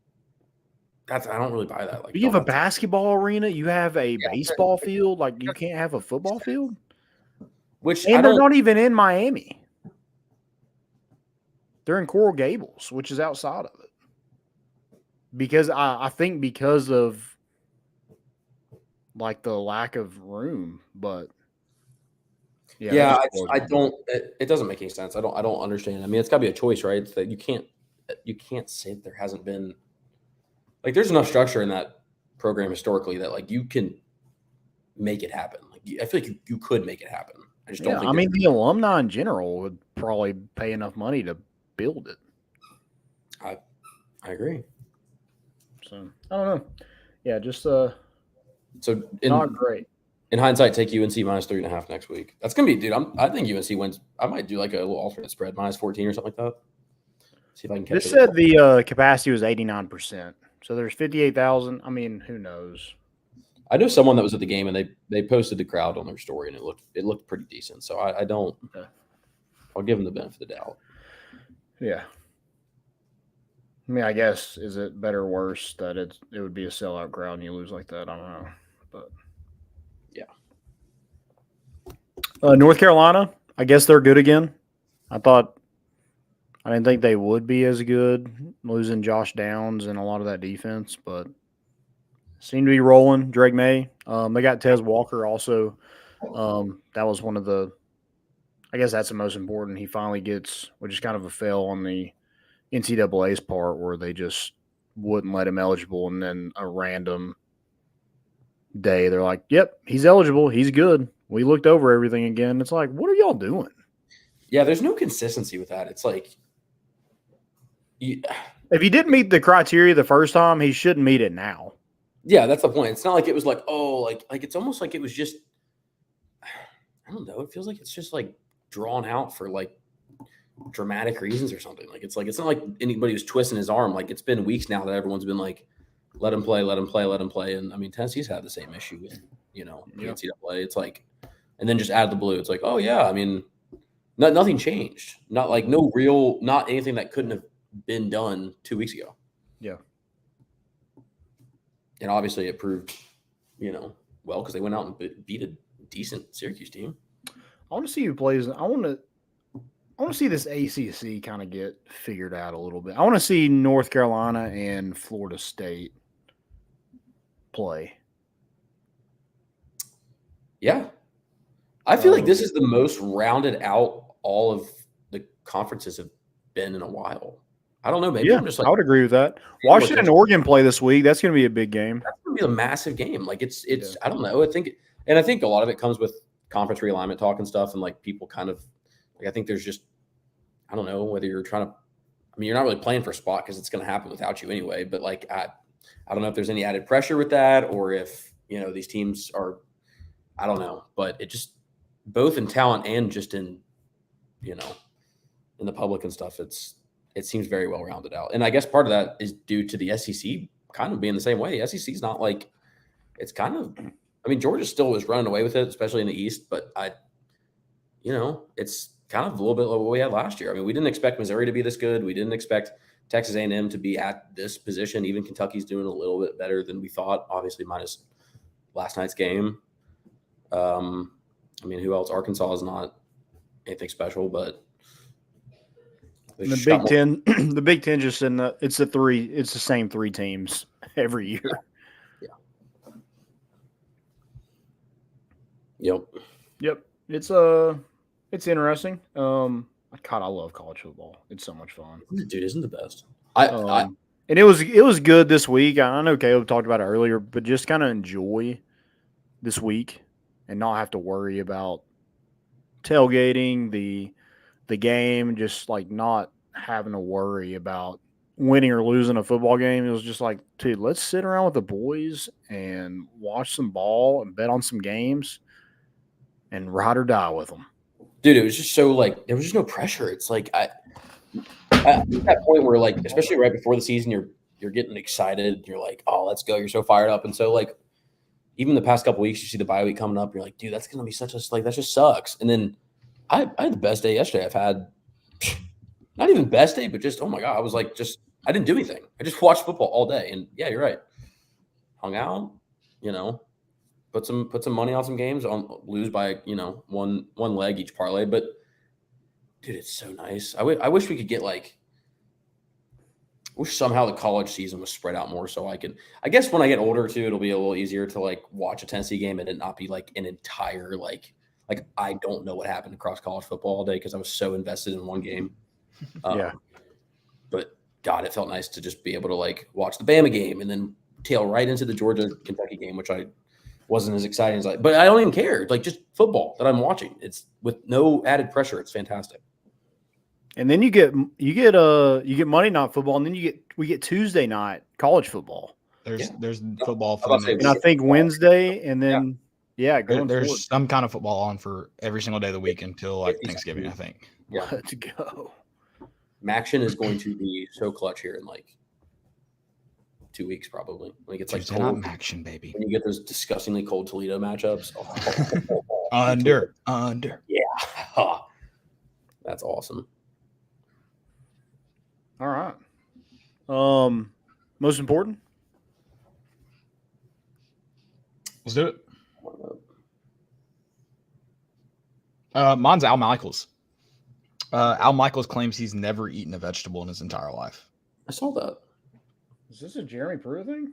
Speaker 7: I don't really buy that. Like,
Speaker 6: you have a basketball arena, you have a baseball field, like you can't have a football field, and they're not even in Miami. They're in Coral Gables, which is outside of it. Because I think because of like the lack of room, but
Speaker 7: yeah, I don't. It doesn't make any sense. I don't understand. I mean, it's got to be a choice, right? It's that you can't say that there hasn't been like there's enough structure in that program historically that like you can make it happen. Like I feel like you could make it happen. I just don't think.
Speaker 6: I mean, the alumni in general would probably pay enough money to build it.
Speaker 7: I agree.
Speaker 6: So I don't know. Yeah, just
Speaker 7: not
Speaker 6: great.
Speaker 7: In hindsight, take UNC -3.5 next week. That's gonna be, dude. I think UNC wins. I might do like a little alternate spread -14 or something like that. See if I can catch it.
Speaker 6: This said the capacity was 89%. So there's 58,000. I mean, who knows?
Speaker 7: I know someone that was at the game and they posted the crowd on their story and it looked pretty decent. So I don't. Okay. I'll give them the benefit of the doubt.
Speaker 6: Yeah. I mean, I guess is it better or worse that it would be a sellout crowd and you lose like that? I don't know, but
Speaker 7: yeah.
Speaker 6: North Carolina, I guess they're good again. I didn't think they would be as good losing Josh Downs and a lot of that defense, but seem to be rolling. Drake May, they got Tez Walker also. That was one of the. I guess that's the most important. He finally gets, which is kind of a fail on the NCAA's part where they just wouldn't let him eligible, and then a random day they're like, "Yep, he's eligible. He's good." We looked over everything again. It's like, what are y'all doing?
Speaker 7: Yeah, there's no consistency with that. It's like,
Speaker 6: if he didn't meet the criteria the first time, he shouldn't meet it now.
Speaker 7: Yeah, that's the point. It's not like it was like, oh, like it's almost like it was just. I don't know. It feels like it's just like drawn out for like dramatic reasons or something. Like it's not like anybody was twisting his arm. Like it's been weeks now that everyone's been like, let him play, let him play, let him play. And I mean, Tennessee's had the same issue with the NCAA. It's like, and then just out of the blue, it's like, oh yeah, I mean, nothing changed. Not like not anything that couldn't have been done 2 weeks ago.
Speaker 6: Yeah.
Speaker 7: And obviously it proved, well, because they went out and beat a decent Syracuse team.
Speaker 6: I want to see who plays. I want to see this ACC kind of get figured out a little bit. I want to see North Carolina and Florida State play.
Speaker 7: Yeah. I feel like this is the most rounded out all of the conferences have been in a while. I don't know. Maybe I'm just like,
Speaker 6: I would agree with that. Washington and Oregon play this week. That's going to be a big game.
Speaker 7: That's going to be a massive game. Like it's. I don't know. I think a lot of it comes with conference realignment talk and stuff, and like people kind of like. I think there's just, I don't know whether you're trying to. I mean, you're not really playing for a spot because it's going to happen without you anyway. But like, I don't know if there's any added pressure with that, or if these teams are. I don't know, but it just both in talent and just in, in the public and stuff. It seems very well rounded out. And I guess part of that is due to the SEC kind of being the same way. The SEC's not like it's kind of I mean, Georgia still was running away with it, especially in the East, but it's kind of a little bit like what we had last year. I mean, we didn't expect Missouri to be this good. We didn't expect Texas A&M to be at this position. Even Kentucky's doing a little bit better than we thought, obviously minus last night's game. I mean, who else? Arkansas is not anything special, but
Speaker 6: the Big Ten, the Big Ten just it's the same three teams every year.
Speaker 7: Yeah.
Speaker 6: Yep. It's interesting. God, I love college football. It's so much fun.
Speaker 7: Dude, isn't the best.
Speaker 6: And it was good this week. I know Caleb talked about it earlier, but just kind of enjoy this week and not have to worry about tailgating the game, just like not having to worry about winning or losing a football game. It was just like, dude, let's sit around with the boys and watch some ball and bet on some games and ride or die with them.
Speaker 7: Dude, it was just so like there was just no pressure. It's like at that point where like, especially right before the season, you're getting excited. You're like, oh, let's go. You're so fired up. And so like even the past couple weeks, you see the bye week coming up. You're like, dude, that's gonna be such a like that just sucks. And then I had the best day yesterday I've had. Not even best day, but just, oh my God, I was like, I didn't do anything. I just watched football all day. And yeah, you're right. Hung out, put some money on some games, lose by, one leg each parlay. But dude, it's so nice. I wish we could get wish somehow the college season was spread out more so I guess when I get older too, it'll be a little easier to like watch a Tennessee game and it not be like an entire, like I don't know what happened across college football all day because I was so invested in one game. But God, it felt nice to just be able to like watch the Bama game and then tail right into the Georgia Kentucky game, which I wasn't as exciting as but I don't even care. Like just football that I'm watching. It's with no added pressure. It's fantastic.
Speaker 6: And then you get Monday night football, and then we get Tuesday night college football.
Speaker 5: There's football for
Speaker 6: and I think Wednesday, and then
Speaker 5: there's some kind of football on for every single day of the week until like Thanksgiving, I think.
Speaker 7: Yeah.
Speaker 6: Let's go.
Speaker 7: Maction is going to be so clutch here in like 2 weeks, probably. When it gets like cold.
Speaker 5: Maction, baby.
Speaker 7: When you get those disgustingly cold Toledo matchups.
Speaker 5: Under.
Speaker 7: Yeah. That's awesome.
Speaker 6: All right. Most important?
Speaker 5: Let's do it. Mine's Al Michaels. Al Michaels claims he's never eaten a vegetable in his entire life.
Speaker 7: I saw that.
Speaker 6: Is this a Jeremy Pruitt thing?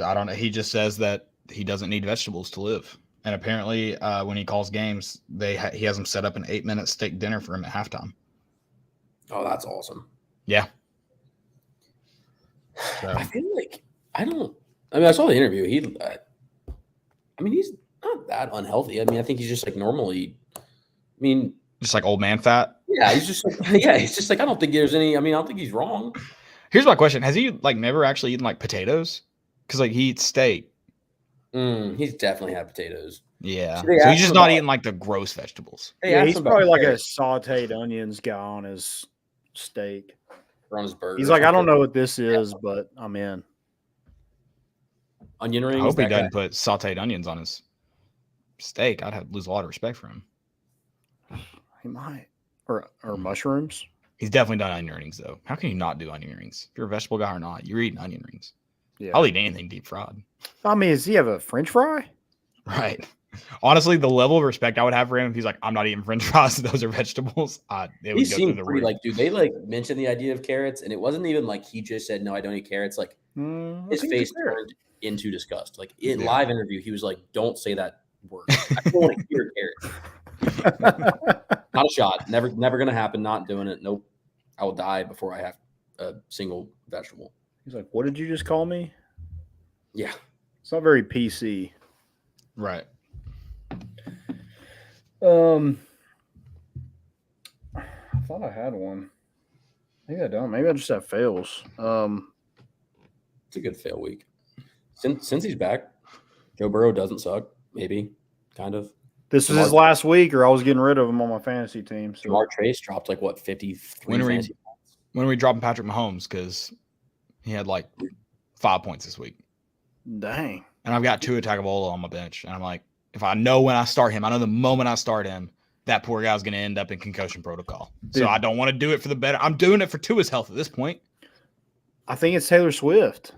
Speaker 5: I don't know. He just says that he doesn't need vegetables to live. And apparently when he calls games, he has them set up an 8-minute steak dinner for him at halftime.
Speaker 7: Oh, that's awesome.
Speaker 5: Yeah.
Speaker 7: So. I feel like I saw the interview. He's not that unhealthy. I mean, I think he's just like normally,
Speaker 5: just like old man fat.
Speaker 7: Yeah, he's just like, I don't think there's any. I don't think he's wrong.
Speaker 5: Here's my question: has he like never actually eaten like potatoes? Because like he eats steak.
Speaker 7: He's definitely had potatoes.
Speaker 5: Yeah.
Speaker 7: So they
Speaker 5: So he's
Speaker 7: asked
Speaker 5: just
Speaker 7: him
Speaker 5: not
Speaker 7: about-
Speaker 5: eating like the gross vegetables.
Speaker 7: They
Speaker 6: Yeah,
Speaker 7: asked
Speaker 6: he's
Speaker 7: him about
Speaker 6: probably like a
Speaker 7: carrots
Speaker 6: sauteed onions guy on his steak.
Speaker 7: or on his burger.
Speaker 6: He's
Speaker 7: or
Speaker 6: like, I don't
Speaker 7: something.
Speaker 6: know what this is, but I'm in.
Speaker 7: Onion
Speaker 5: I
Speaker 7: rings.
Speaker 5: hope he
Speaker 7: that guy-
Speaker 5: doesn't put sauteed onions on his steak. I'd lose a lot of respect for him.
Speaker 6: He might. Or mushrooms.
Speaker 5: He's definitely done onion rings, though. How can you not do onion rings? If you're a vegetable guy or not, you're eating onion rings.
Speaker 6: Yeah.
Speaker 5: I'll eat anything deep fried.
Speaker 6: I mean, does he have a French fry?
Speaker 5: Right. Honestly, the level of respect I would have for him if he's like, I'm not eating French fries, those are vegetables. It
Speaker 7: He
Speaker 5: would go through
Speaker 7: seemed
Speaker 5: the
Speaker 7: pretty
Speaker 5: roof.
Speaker 7: like, dude. They like mentioned the idea of carrots, and it wasn't even like he just said, "No, I don't eat carrots." Like his face turned into disgust. Like in live interview, he was like, "Don't say that word. I don't want to hear carrots." Not a shot. Never gonna happen. Not doing it. Nope. I will die before I have a single vegetable.
Speaker 6: He's like, what did you just call me?
Speaker 7: Yeah.
Speaker 6: It's not very PC.
Speaker 5: Right.
Speaker 6: I thought I had one. Maybe I don't. Maybe I just have fails.
Speaker 7: It's a good fail week. Since he's back, Joe Burrow doesn't suck. Maybe, kind of.
Speaker 6: This was his last week, or I was getting rid of him on my fantasy team. So
Speaker 7: Jamar Chase dropped like what 53
Speaker 5: When are
Speaker 7: fantasy
Speaker 5: When are we dropping Patrick Mahomes? Because he had like 5 points this week.
Speaker 6: dang.
Speaker 5: And I've got Tua Tagovailoa on my bench. And I'm like, if I know when I start him, I know the moment I start him, that poor guy's going to end up in concussion protocol.
Speaker 6: Dude.
Speaker 5: So I don't want to do it for the better. I'm doing it for Tua's health at this point.
Speaker 6: I think it's Taylor Swift.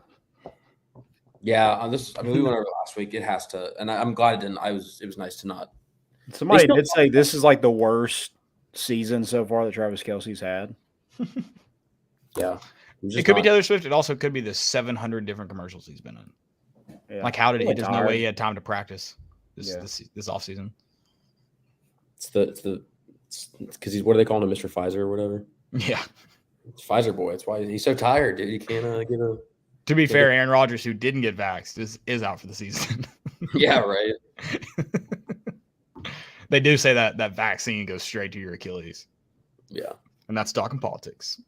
Speaker 7: Yeah, I mean, we went over last week. It has to, and I'm glad it didn't. It was nice to not.
Speaker 6: Somebody
Speaker 7: still-
Speaker 6: did say this is like the worst season so far that Travis Kelce's had.
Speaker 7: Yeah,
Speaker 5: It could be Taylor Swift. It also could be the 700 different commercials he's been in.
Speaker 6: Yeah.
Speaker 5: Like, how did he?
Speaker 6: Probably
Speaker 5: There's no
Speaker 6: tired.
Speaker 5: way he had time to practice this offseason.
Speaker 7: It's because he's what are they calling him, Mr. Pfizer or whatever?
Speaker 5: Yeah.
Speaker 7: It's Pfizer boy. That's why he's so tired, dude. He can't get a.
Speaker 5: To be fair, Aaron Rodgers, who didn't get vaxxed, is out for the season.
Speaker 7: Yeah, right.
Speaker 5: They do say that vaccine goes straight to your Achilles,
Speaker 7: Yeah.
Speaker 5: and that's talking politics.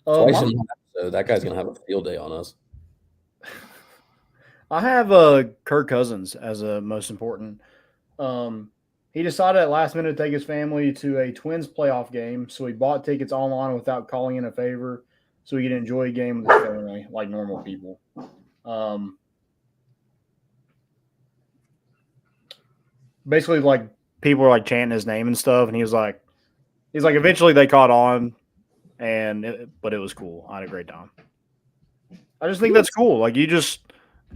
Speaker 7: Twice in one episode, that guy's gonna have a field day on us.
Speaker 6: I have Kirk Cousins as a most important. He decided at last minute to take his family to a Twins playoff game, so he bought tickets online without calling in a favor, so he could enjoy a game with his family like normal people. Basically, like people were like chanting his name and stuff, and he's like, eventually they caught on, but it was cool. I had a great time. I just think that's cool. Like you just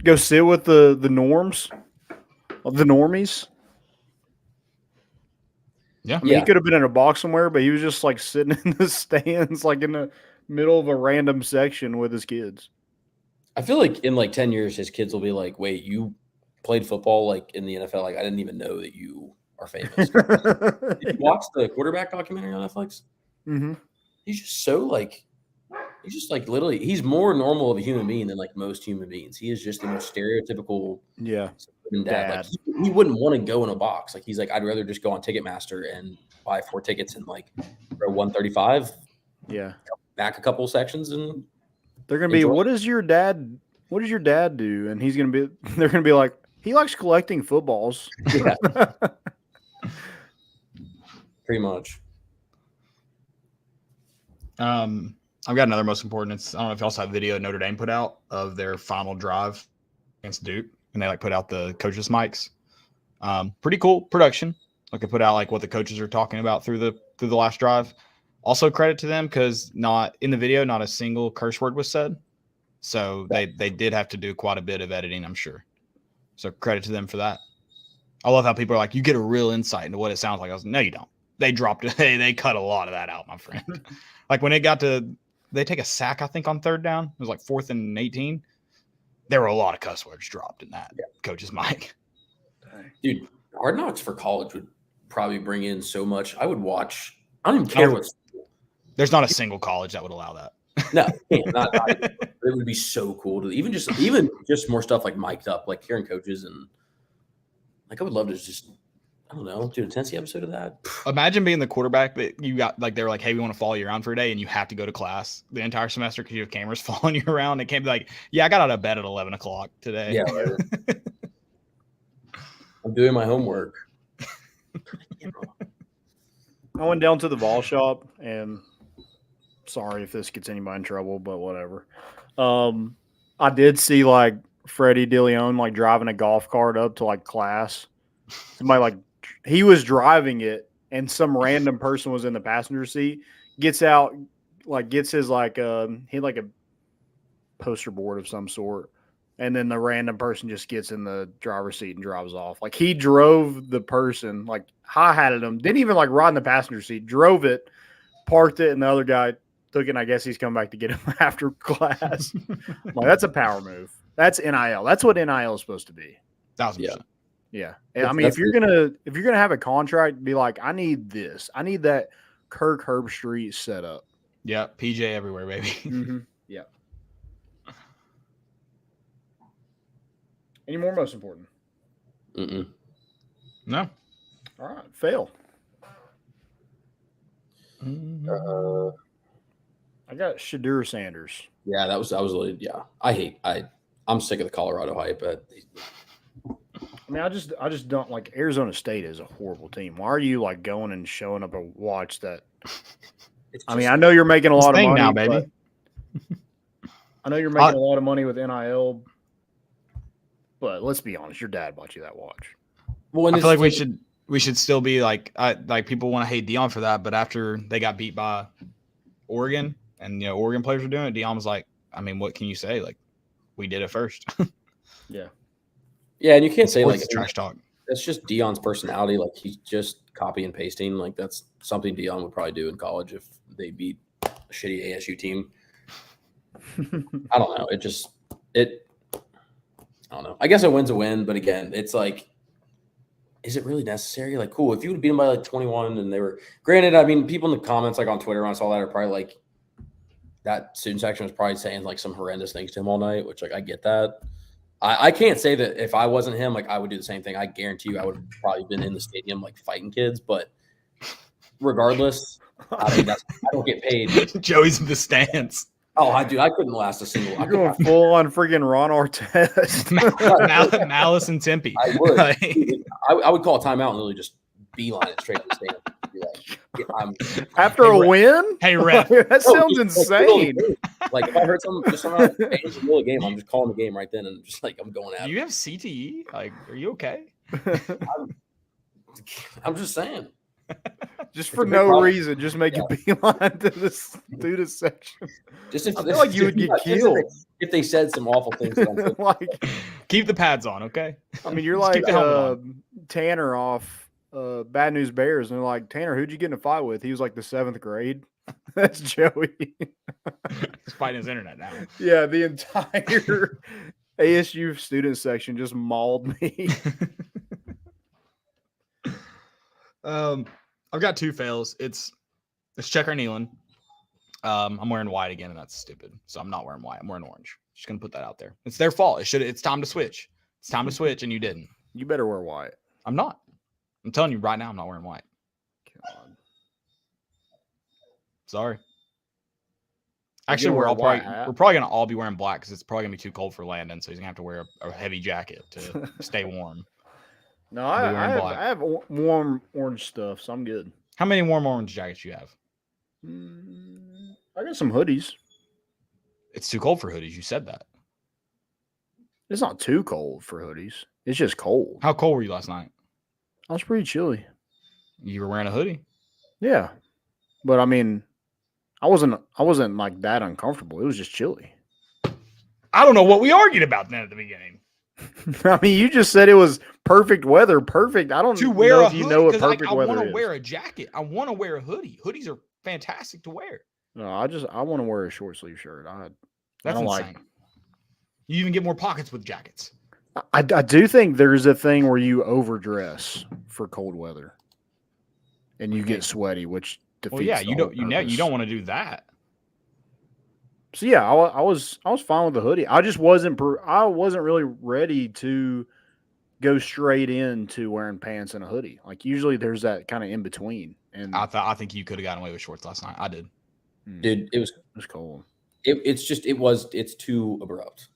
Speaker 6: go sit with the norms of the normies.
Speaker 5: Yeah.
Speaker 6: I mean, he could have been in a box somewhere, but he was just like sitting in the stands, like in the middle of a random section with his kids.
Speaker 7: I feel like in like 10 years, his kids will be like, "Wait, you played football like in the NFL? Like I didn't even know that you are famous." Did you watch the quarterback documentary on Netflix?
Speaker 6: Mm-hmm.
Speaker 7: He's just so like, he's just like literally, he's more normal of a human being than like most human beings. He is just the most stereotypical
Speaker 6: Yeah.
Speaker 7: suburban dad.
Speaker 6: Dad.
Speaker 7: Like he wouldn't want to go in a box. Like he's like, I'd rather just go on Ticketmaster and buy 4 tickets and like row 135,
Speaker 6: Yeah.
Speaker 7: back a couple sections, and
Speaker 6: They're gonna be,
Speaker 7: Enjoy.
Speaker 6: what does your dad do? And they're gonna be like, he likes collecting footballs.
Speaker 7: yeah, pretty much.
Speaker 5: I've got another most important. I don't know if y'all saw a video Notre Dame put out of their final drive against Duke, and they like put out the coaches' mics. Pretty cool production. Like they put out like what the coaches are talking about through the last drive. Also credit to them because not in the video, not a single curse word was said. So they did have to do quite a bit of editing, I'm sure. So credit to them for that. I love how people are like, you get a real insight into what it sounds like. I was like, no, you don't. They dropped it. They cut a lot of that out, my friend. Like when it got to, they take a sack, I think, on third down. It was like 4th and 18. There were a lot of cuss words dropped in that coach's mic.
Speaker 7: Dude, Hard Knocks for college would probably bring in so much. I would watch. I don't even care what.
Speaker 5: There's not a single college that would allow that.
Speaker 7: No, not it would be so cool to even just more stuff like mic'd up, like hearing coaches and like I would love to just I don't know do a Tennessee episode of that.
Speaker 5: Imagine being the quarterback that you got like they were like, hey, we want to follow you around for a day, and you have to go to class the entire semester because you have cameras following you around. It can't be like, yeah, I got out of bed at 11 o'clock today.
Speaker 7: Yeah. Right. I'm doing my homework.
Speaker 6: I went down to the Vol shop, and sorry if this gets anybody in trouble, but whatever. I did see like Freddie DeLeon like driving a golf cart up to like class. Somebody like he was driving it, and some random person was in the passenger seat. Gets out, like gets his like he had like a poster board of some sort, and then the random person just gets in the driver's seat and drives off. Like he drove the person, like high-hatted him, didn't even like ride in the passenger seat, drove it, parked it, and the other guy took it, and I guess he's coming back to get him after class. Like, that's a power move. That's NIL. That's what NIL is supposed to be.
Speaker 5: 1,000%.
Speaker 6: Yeah. I mean, if you're gonna have a contract, be like, I need this. I need that Kirk Herbstreit setup.
Speaker 5: Yeah, PJ everywhere, baby.
Speaker 6: Mm-hmm. Yeah. Any more most important?
Speaker 7: Mm-mm.
Speaker 5: No.
Speaker 6: All right. Fail. I got Shadur Sanders.
Speaker 7: Yeah, I was really, yeah. I'm sick of the Colorado hype.
Speaker 6: I mean, I just don't like Arizona State is a horrible team. Why are you like going and showing up a watch that? I mean, I know you're making a lot of money
Speaker 5: now, baby.
Speaker 6: I know you're making a lot of money with NIL, but let's be honest, your dad bought you that watch.
Speaker 5: Well, I feel like we should still be like people want to hate Deion for that, but after they got beat by Oregon and Oregon players were doing it, Deion was like, I mean, what can you say? Like, we did it first.
Speaker 6: Yeah.
Speaker 7: Yeah, and you can't say like
Speaker 5: trash talk.
Speaker 7: That's just Deion's personality. Like he's just copy and pasting. Like that's something Deion would probably do in college if they beat a shitty ASU team. I don't know. I don't know. I guess a win's a win, but again, it's like, is it really necessary? Like, cool. If you would beat them by like 21 and they were granted, I mean, people in the comments, like on Twitter, when I saw that are probably like that student section was probably saying like some horrendous things to him all night, which like I get that. I can't say that if I wasn't him, like I would do the same thing. I guarantee you I would have probably been in the stadium like fighting kids, but regardless, I mean, I don't get paid.
Speaker 5: Joey's in the stands.
Speaker 7: Oh, I couldn't last a single.
Speaker 6: You're going full on freaking Ron Artest.
Speaker 5: Malice and Tempe.
Speaker 7: I would. I would call a timeout and literally just beeline it straight to the stand. Be like,
Speaker 6: after a win?
Speaker 5: Hey, ref.
Speaker 6: That sounds insane.
Speaker 7: Like if I heard someone change the middle of the game, I'm just calling the game right then and just like I'm going at it.
Speaker 5: Do you have CTE? Like, are you okay?
Speaker 7: I'm just saying.
Speaker 6: Just for no reason, just make a beeline to the student section.
Speaker 7: Just if,
Speaker 6: I feel like you would get killed
Speaker 7: if they said some awful things.
Speaker 6: Like,
Speaker 5: keep the pads on, okay?
Speaker 6: I mean, you're
Speaker 5: just
Speaker 6: like Tanner off Bad News Bears, and they're like, Tanner, who'd you get in a fight with? He was like the 7th grade. That's Joey.
Speaker 5: He's fighting his internet now.
Speaker 6: Yeah, the entire ASU student section just mauled me.
Speaker 5: I've got 2 fails. It's Checker Nealon. I'm wearing white again, and that's stupid. So I'm not wearing white. I'm wearing orange. Just gonna put that out there. It's their fault. It's time to switch. It's time to switch, and you didn't.
Speaker 6: You better wear white.
Speaker 5: I'm not. I'm telling you right now, I'm not wearing white.
Speaker 6: God.
Speaker 5: Sorry. Actually, we're probably gonna all be wearing black because it's probably gonna be too cold for Landon, so he's gonna have to wear a heavy jacket to stay warm.
Speaker 6: No, I have warm orange stuff, so I'm good.
Speaker 5: How many warm orange jackets you have?
Speaker 6: I got some hoodies.
Speaker 5: It's too cold for hoodies. You said that.
Speaker 6: It's not too cold for hoodies. It's just cold.
Speaker 5: How cold were you last night?
Speaker 6: I was pretty chilly.
Speaker 5: You were wearing a hoodie.
Speaker 6: Yeah, but I mean, I wasn't like that uncomfortable. It was just chilly.
Speaker 5: I don't know what we argued about then at the beginning.
Speaker 6: I mean, you just said it was perfect weather. Perfect. I don't know if you know what perfect weather is.
Speaker 5: I want to wear a jacket. I want to wear a hoodie. Hoodies are fantastic to wear.
Speaker 6: No, I want to wear a short sleeve shirt. I don't
Speaker 5: insane.
Speaker 6: like.
Speaker 5: You even get more pockets with jackets.
Speaker 6: I do think there's a thing where you overdress for cold weather, and you get sweaty, which defeats.
Speaker 5: Well, yeah,
Speaker 6: you
Speaker 5: don't want to do that.
Speaker 6: So yeah, I was fine with the hoodie. I just wasn't really ready to go straight into wearing pants and a hoodie. Like usually there's that kind of in between. And
Speaker 5: I think you could have gotten away with shorts last night. I did.
Speaker 7: Dude, it was
Speaker 6: cold.
Speaker 7: It's too abrupt.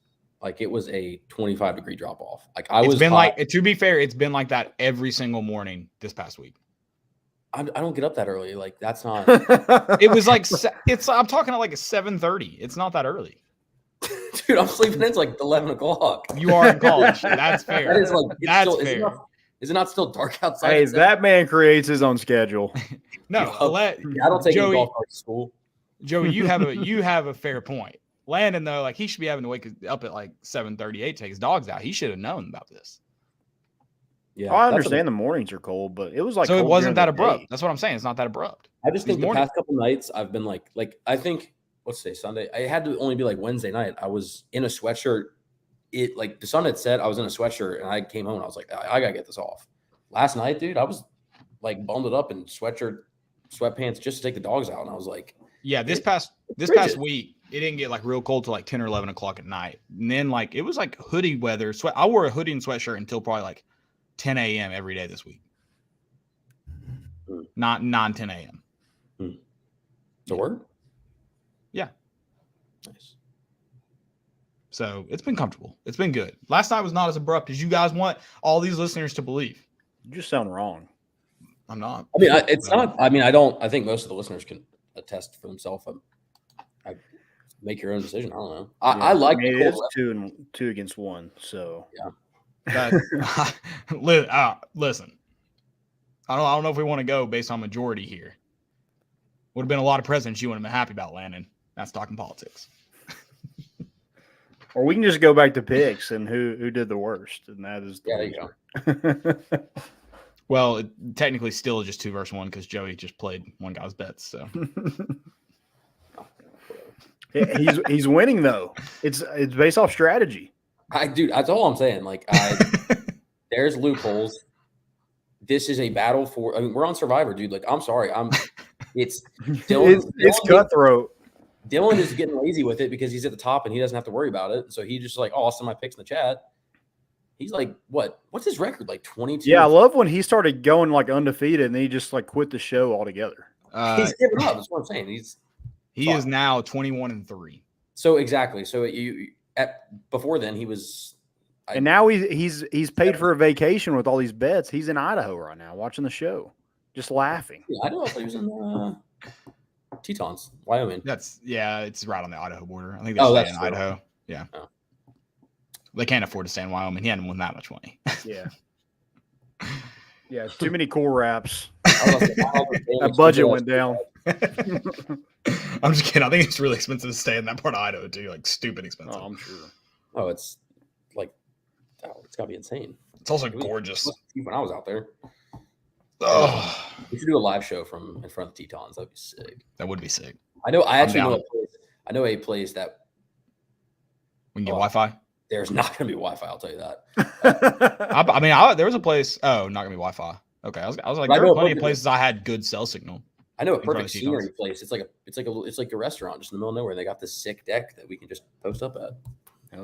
Speaker 7: Like it was a 25-degree drop off. Like
Speaker 5: It's been
Speaker 7: hot.
Speaker 5: like, to be fair, it's been like that every single morning this past week.
Speaker 7: I don't get up that early. Like that's not.
Speaker 5: It was like I'm talking like 7:30. It's not that early.
Speaker 7: Dude, I'm sleeping. It's like 11 o'clock.
Speaker 5: You are in college. That's fair.
Speaker 7: That is like
Speaker 5: That's
Speaker 7: still,
Speaker 5: fair.
Speaker 7: Is it not still dark outside?
Speaker 6: Hey, that man creates his own schedule.
Speaker 5: No,
Speaker 7: I don't take any
Speaker 5: Joey,
Speaker 7: golf carts to school.
Speaker 5: Joey, you have a fair point. Landon, though, like he should be having to wake up at like 7:38 to take his dogs out. He should have known about this.
Speaker 7: Yeah,
Speaker 6: I understand the mornings are cold, but it was like
Speaker 5: so it
Speaker 6: cold
Speaker 5: wasn't
Speaker 6: during
Speaker 5: that
Speaker 6: the
Speaker 5: abrupt.
Speaker 6: day.
Speaker 5: That's what I'm saying. It's not that abrupt.
Speaker 7: I just think
Speaker 5: These
Speaker 7: the past couple nights I've been like I think let's say Sunday. I had to only be like Wednesday night. I was in a sweatshirt. It like the sun had set. I was in a sweatshirt and I came home and I was like, I gotta get this off. Last night, dude, I was like bundled up in sweatpants just to take the dogs out, and I was like,
Speaker 5: yeah, this past week it didn't get like real cold till like 10 or 11 o'clock at night, and then like it was like hoodie weather. I wore a hoodie and sweatshirt until probably like 10 a.m. every day this week. Not 10 a.m.
Speaker 7: To work?
Speaker 5: Yeah.
Speaker 7: Nice.
Speaker 5: So it's been comfortable. It's been good. Last night was not as abrupt as you guys want all these listeners to believe.
Speaker 6: You just sound wrong.
Speaker 5: I'm not.
Speaker 7: I mean, it's not. I mean, I think most of the listeners can attest for themselves. I make your own decision. I don't know. I like
Speaker 6: it
Speaker 7: the
Speaker 6: is
Speaker 7: cold
Speaker 6: 2 against 1. So
Speaker 7: yeah.
Speaker 5: Listen. I don't know if we want to go based on majority here. Would have been a lot of presidents you wouldn't have been happy about, Landon. That's talking politics.
Speaker 6: Or we can just go back to picks and who did the worst, and that is
Speaker 7: Yeah, there you
Speaker 6: go.
Speaker 5: Well, it technically still just 2 versus 1 because Joey just played one guy's bets. So
Speaker 6: he's winning though. It's based off strategy.
Speaker 7: Dude, that's all I'm saying. Like, there's loopholes. This is a battle for. I mean, we're on Survivor, dude. Like, I'm sorry. It's Dylan.
Speaker 6: It's cutthroat.
Speaker 7: Dylan is getting lazy with it because he's at the top and he doesn't have to worry about it. So he just like, I'll send my picks in the chat. He's like, what's his record? Like 22?
Speaker 6: Yeah, I love when he started going like undefeated and then he just like quit the show altogether.
Speaker 7: He's giving up. That's what I'm saying.
Speaker 5: He is now 21-3.
Speaker 7: So exactly. So before then he was.
Speaker 6: And now he's paid for a vacation with all these bets. He's in Idaho right now watching the show, just laughing.
Speaker 7: Yeah, I know. He was in Tetons, Wyoming.
Speaker 5: It's right on the Idaho border. I think they're staying in
Speaker 7: true.
Speaker 5: Idaho. Yeah.
Speaker 7: Oh.
Speaker 5: They can't afford to stay in Wyoming. He hadn't won that much money.
Speaker 6: Yeah. Yeah, too many cool wraps.
Speaker 7: That
Speaker 6: That budget went down.
Speaker 5: I'm just kidding. I think it's really expensive to stay in that part of Idaho too. Like stupid expensive.
Speaker 6: Oh, I'm sure.
Speaker 7: Oh, it's like, it's got to be insane.
Speaker 5: It's also gorgeous.
Speaker 7: When I was out there.
Speaker 5: Oh,
Speaker 7: We should do a live show from in front of the Tetons. That'd be sick.
Speaker 5: that would be sick.
Speaker 7: I know. I actually
Speaker 5: down.
Speaker 7: know a place. I know a place that
Speaker 5: We can get Wi-Fi.
Speaker 7: there's not going to be Wi-Fi. I'll tell you that.
Speaker 5: I mean, there was a place. Oh, not gonna be Wi-Fi. Okay, I was like,
Speaker 7: But I
Speaker 5: there
Speaker 7: know
Speaker 5: are plenty of
Speaker 7: a
Speaker 5: places I had good cell signal.
Speaker 7: I know a
Speaker 5: In front of
Speaker 7: perfect
Speaker 5: the
Speaker 7: scenery
Speaker 5: Tetons.
Speaker 7: place. It's like a restaurant just in the middle of nowhere. And they got this sick deck that we can just post up at.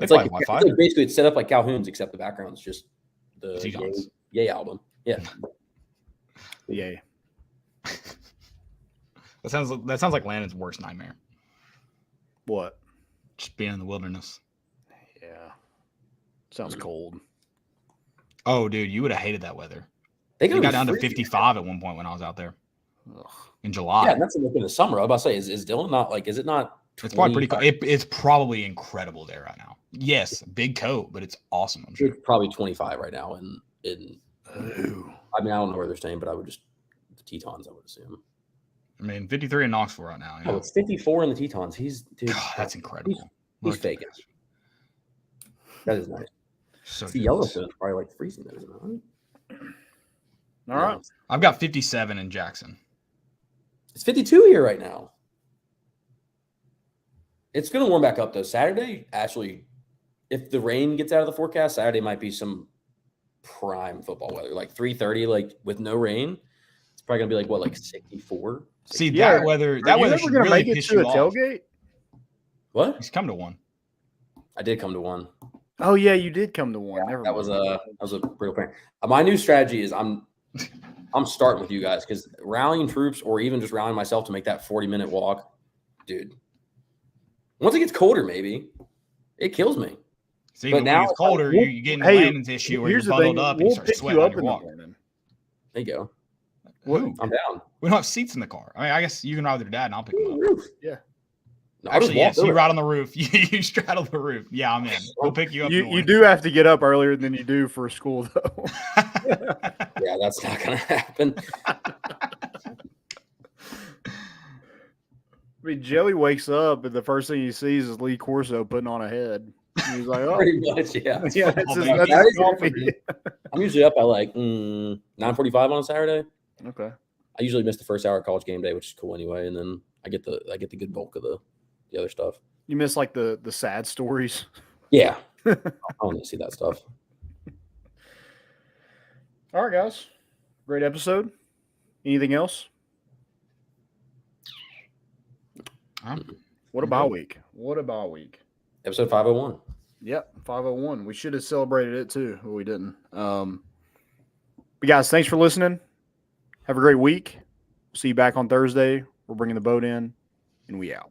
Speaker 7: It's like basically it's set up like Calhoun's, except the background's just the
Speaker 5: Tetons.
Speaker 7: Yay album. Yeah.
Speaker 6: Yay.
Speaker 5: That sounds like Landon's worst nightmare.
Speaker 6: What?
Speaker 5: Just being in the wilderness.
Speaker 6: Yeah. Sounds cold.
Speaker 5: Oh, dude, you would have hated that weather.
Speaker 7: They
Speaker 5: It got down to 55 at one point when I was out there in July.
Speaker 7: Yeah, and that's in the summer. I was about to say, is Dylan not like? Is it not?
Speaker 5: It's probably pretty cool. It's probably incredible there right now. Yes, big coat, but it's awesome. I'm sure.
Speaker 7: It's probably 25 right now. I mean, I don't know where they're staying, but I would just the Tetons. I would assume.
Speaker 5: I mean, 53 in Knoxville right now.
Speaker 7: Oh, it's 54 in the Tetons. Dude,
Speaker 5: God, that's incredible.
Speaker 7: He's faking. That is nice.
Speaker 5: So
Speaker 7: The Yellowstone's probably like freezing there, isn't it?
Speaker 6: All right.
Speaker 5: I've got 57 in Jackson.
Speaker 7: It's 52 here right now. It's going to warm back up though. Saturday, actually, if the rain gets out of the forecast, Saturday might be some prime football weather, like 3:30, like with no rain. It's probably going to be like what, like 64.
Speaker 5: See,
Speaker 6: Yeah.
Speaker 5: that weather
Speaker 6: going
Speaker 5: should
Speaker 6: to
Speaker 5: really
Speaker 6: make it
Speaker 5: piss
Speaker 6: to
Speaker 5: you
Speaker 6: a
Speaker 5: off.
Speaker 6: tailgate?
Speaker 7: What?
Speaker 5: He's come to one.
Speaker 7: I did come to one.
Speaker 6: Oh yeah, you did come to one. Never
Speaker 7: That was
Speaker 6: mind.
Speaker 7: a real pain. My new strategy is I'm starting with you guys because rallying troops or even just rallying myself to make that 40-minute walk, dude. Once it gets colder, maybe it kills me.
Speaker 5: See,
Speaker 7: But
Speaker 5: but
Speaker 7: now
Speaker 5: when it's colder,
Speaker 6: we'll-
Speaker 5: you get into
Speaker 6: hey,
Speaker 5: Landon's issue where you're
Speaker 6: here's the
Speaker 5: bundled
Speaker 6: thing,
Speaker 5: up and
Speaker 6: we'll
Speaker 5: you start
Speaker 6: pick
Speaker 5: sweating
Speaker 6: you
Speaker 5: on
Speaker 6: up
Speaker 5: your
Speaker 6: in the
Speaker 5: walk.
Speaker 6: morning.
Speaker 7: There you go.
Speaker 5: Who?
Speaker 7: I'm down.
Speaker 5: We don't have seats in the car. I mean, I guess you can ride with your dad and I'll pick him up.
Speaker 7: Roof.
Speaker 6: Yeah.
Speaker 7: No, I'll just
Speaker 5: Actually,
Speaker 7: walk
Speaker 5: yes, you
Speaker 7: through it.
Speaker 5: ride on the roof. You straddle the roof. Yeah, I'm in. We'll pick you up. in the
Speaker 6: You
Speaker 5: morning.
Speaker 6: do have to get up earlier than you do for school, though.
Speaker 7: Yeah, that's not gonna happen.
Speaker 6: I mean, Joey wakes up and the first thing he sees is Lee Corso putting on a head. And he's like, "Oh,
Speaker 7: Pretty much, yeah.
Speaker 6: yeah,
Speaker 5: football,
Speaker 6: that's his,
Speaker 5: baby.
Speaker 6: that's
Speaker 7: That
Speaker 6: his
Speaker 7: is it for
Speaker 6: coffee."
Speaker 7: me. I'm usually up at like 9:45 on a Saturday.
Speaker 6: Okay.
Speaker 7: I usually miss the first hour of college game day, which is cool anyway, and then I get the good bulk of the other stuff.
Speaker 6: You miss like the sad stories.
Speaker 7: Yeah, I want to see that stuff.
Speaker 6: All right, guys. Great episode. Anything else? What about week? What about week?
Speaker 7: Episode 501.
Speaker 6: Yep, 501. We should have celebrated it too, but we didn't. But guys, thanks for listening. Have a great week. See you back on Thursday. We're bringing the boat in, and we out.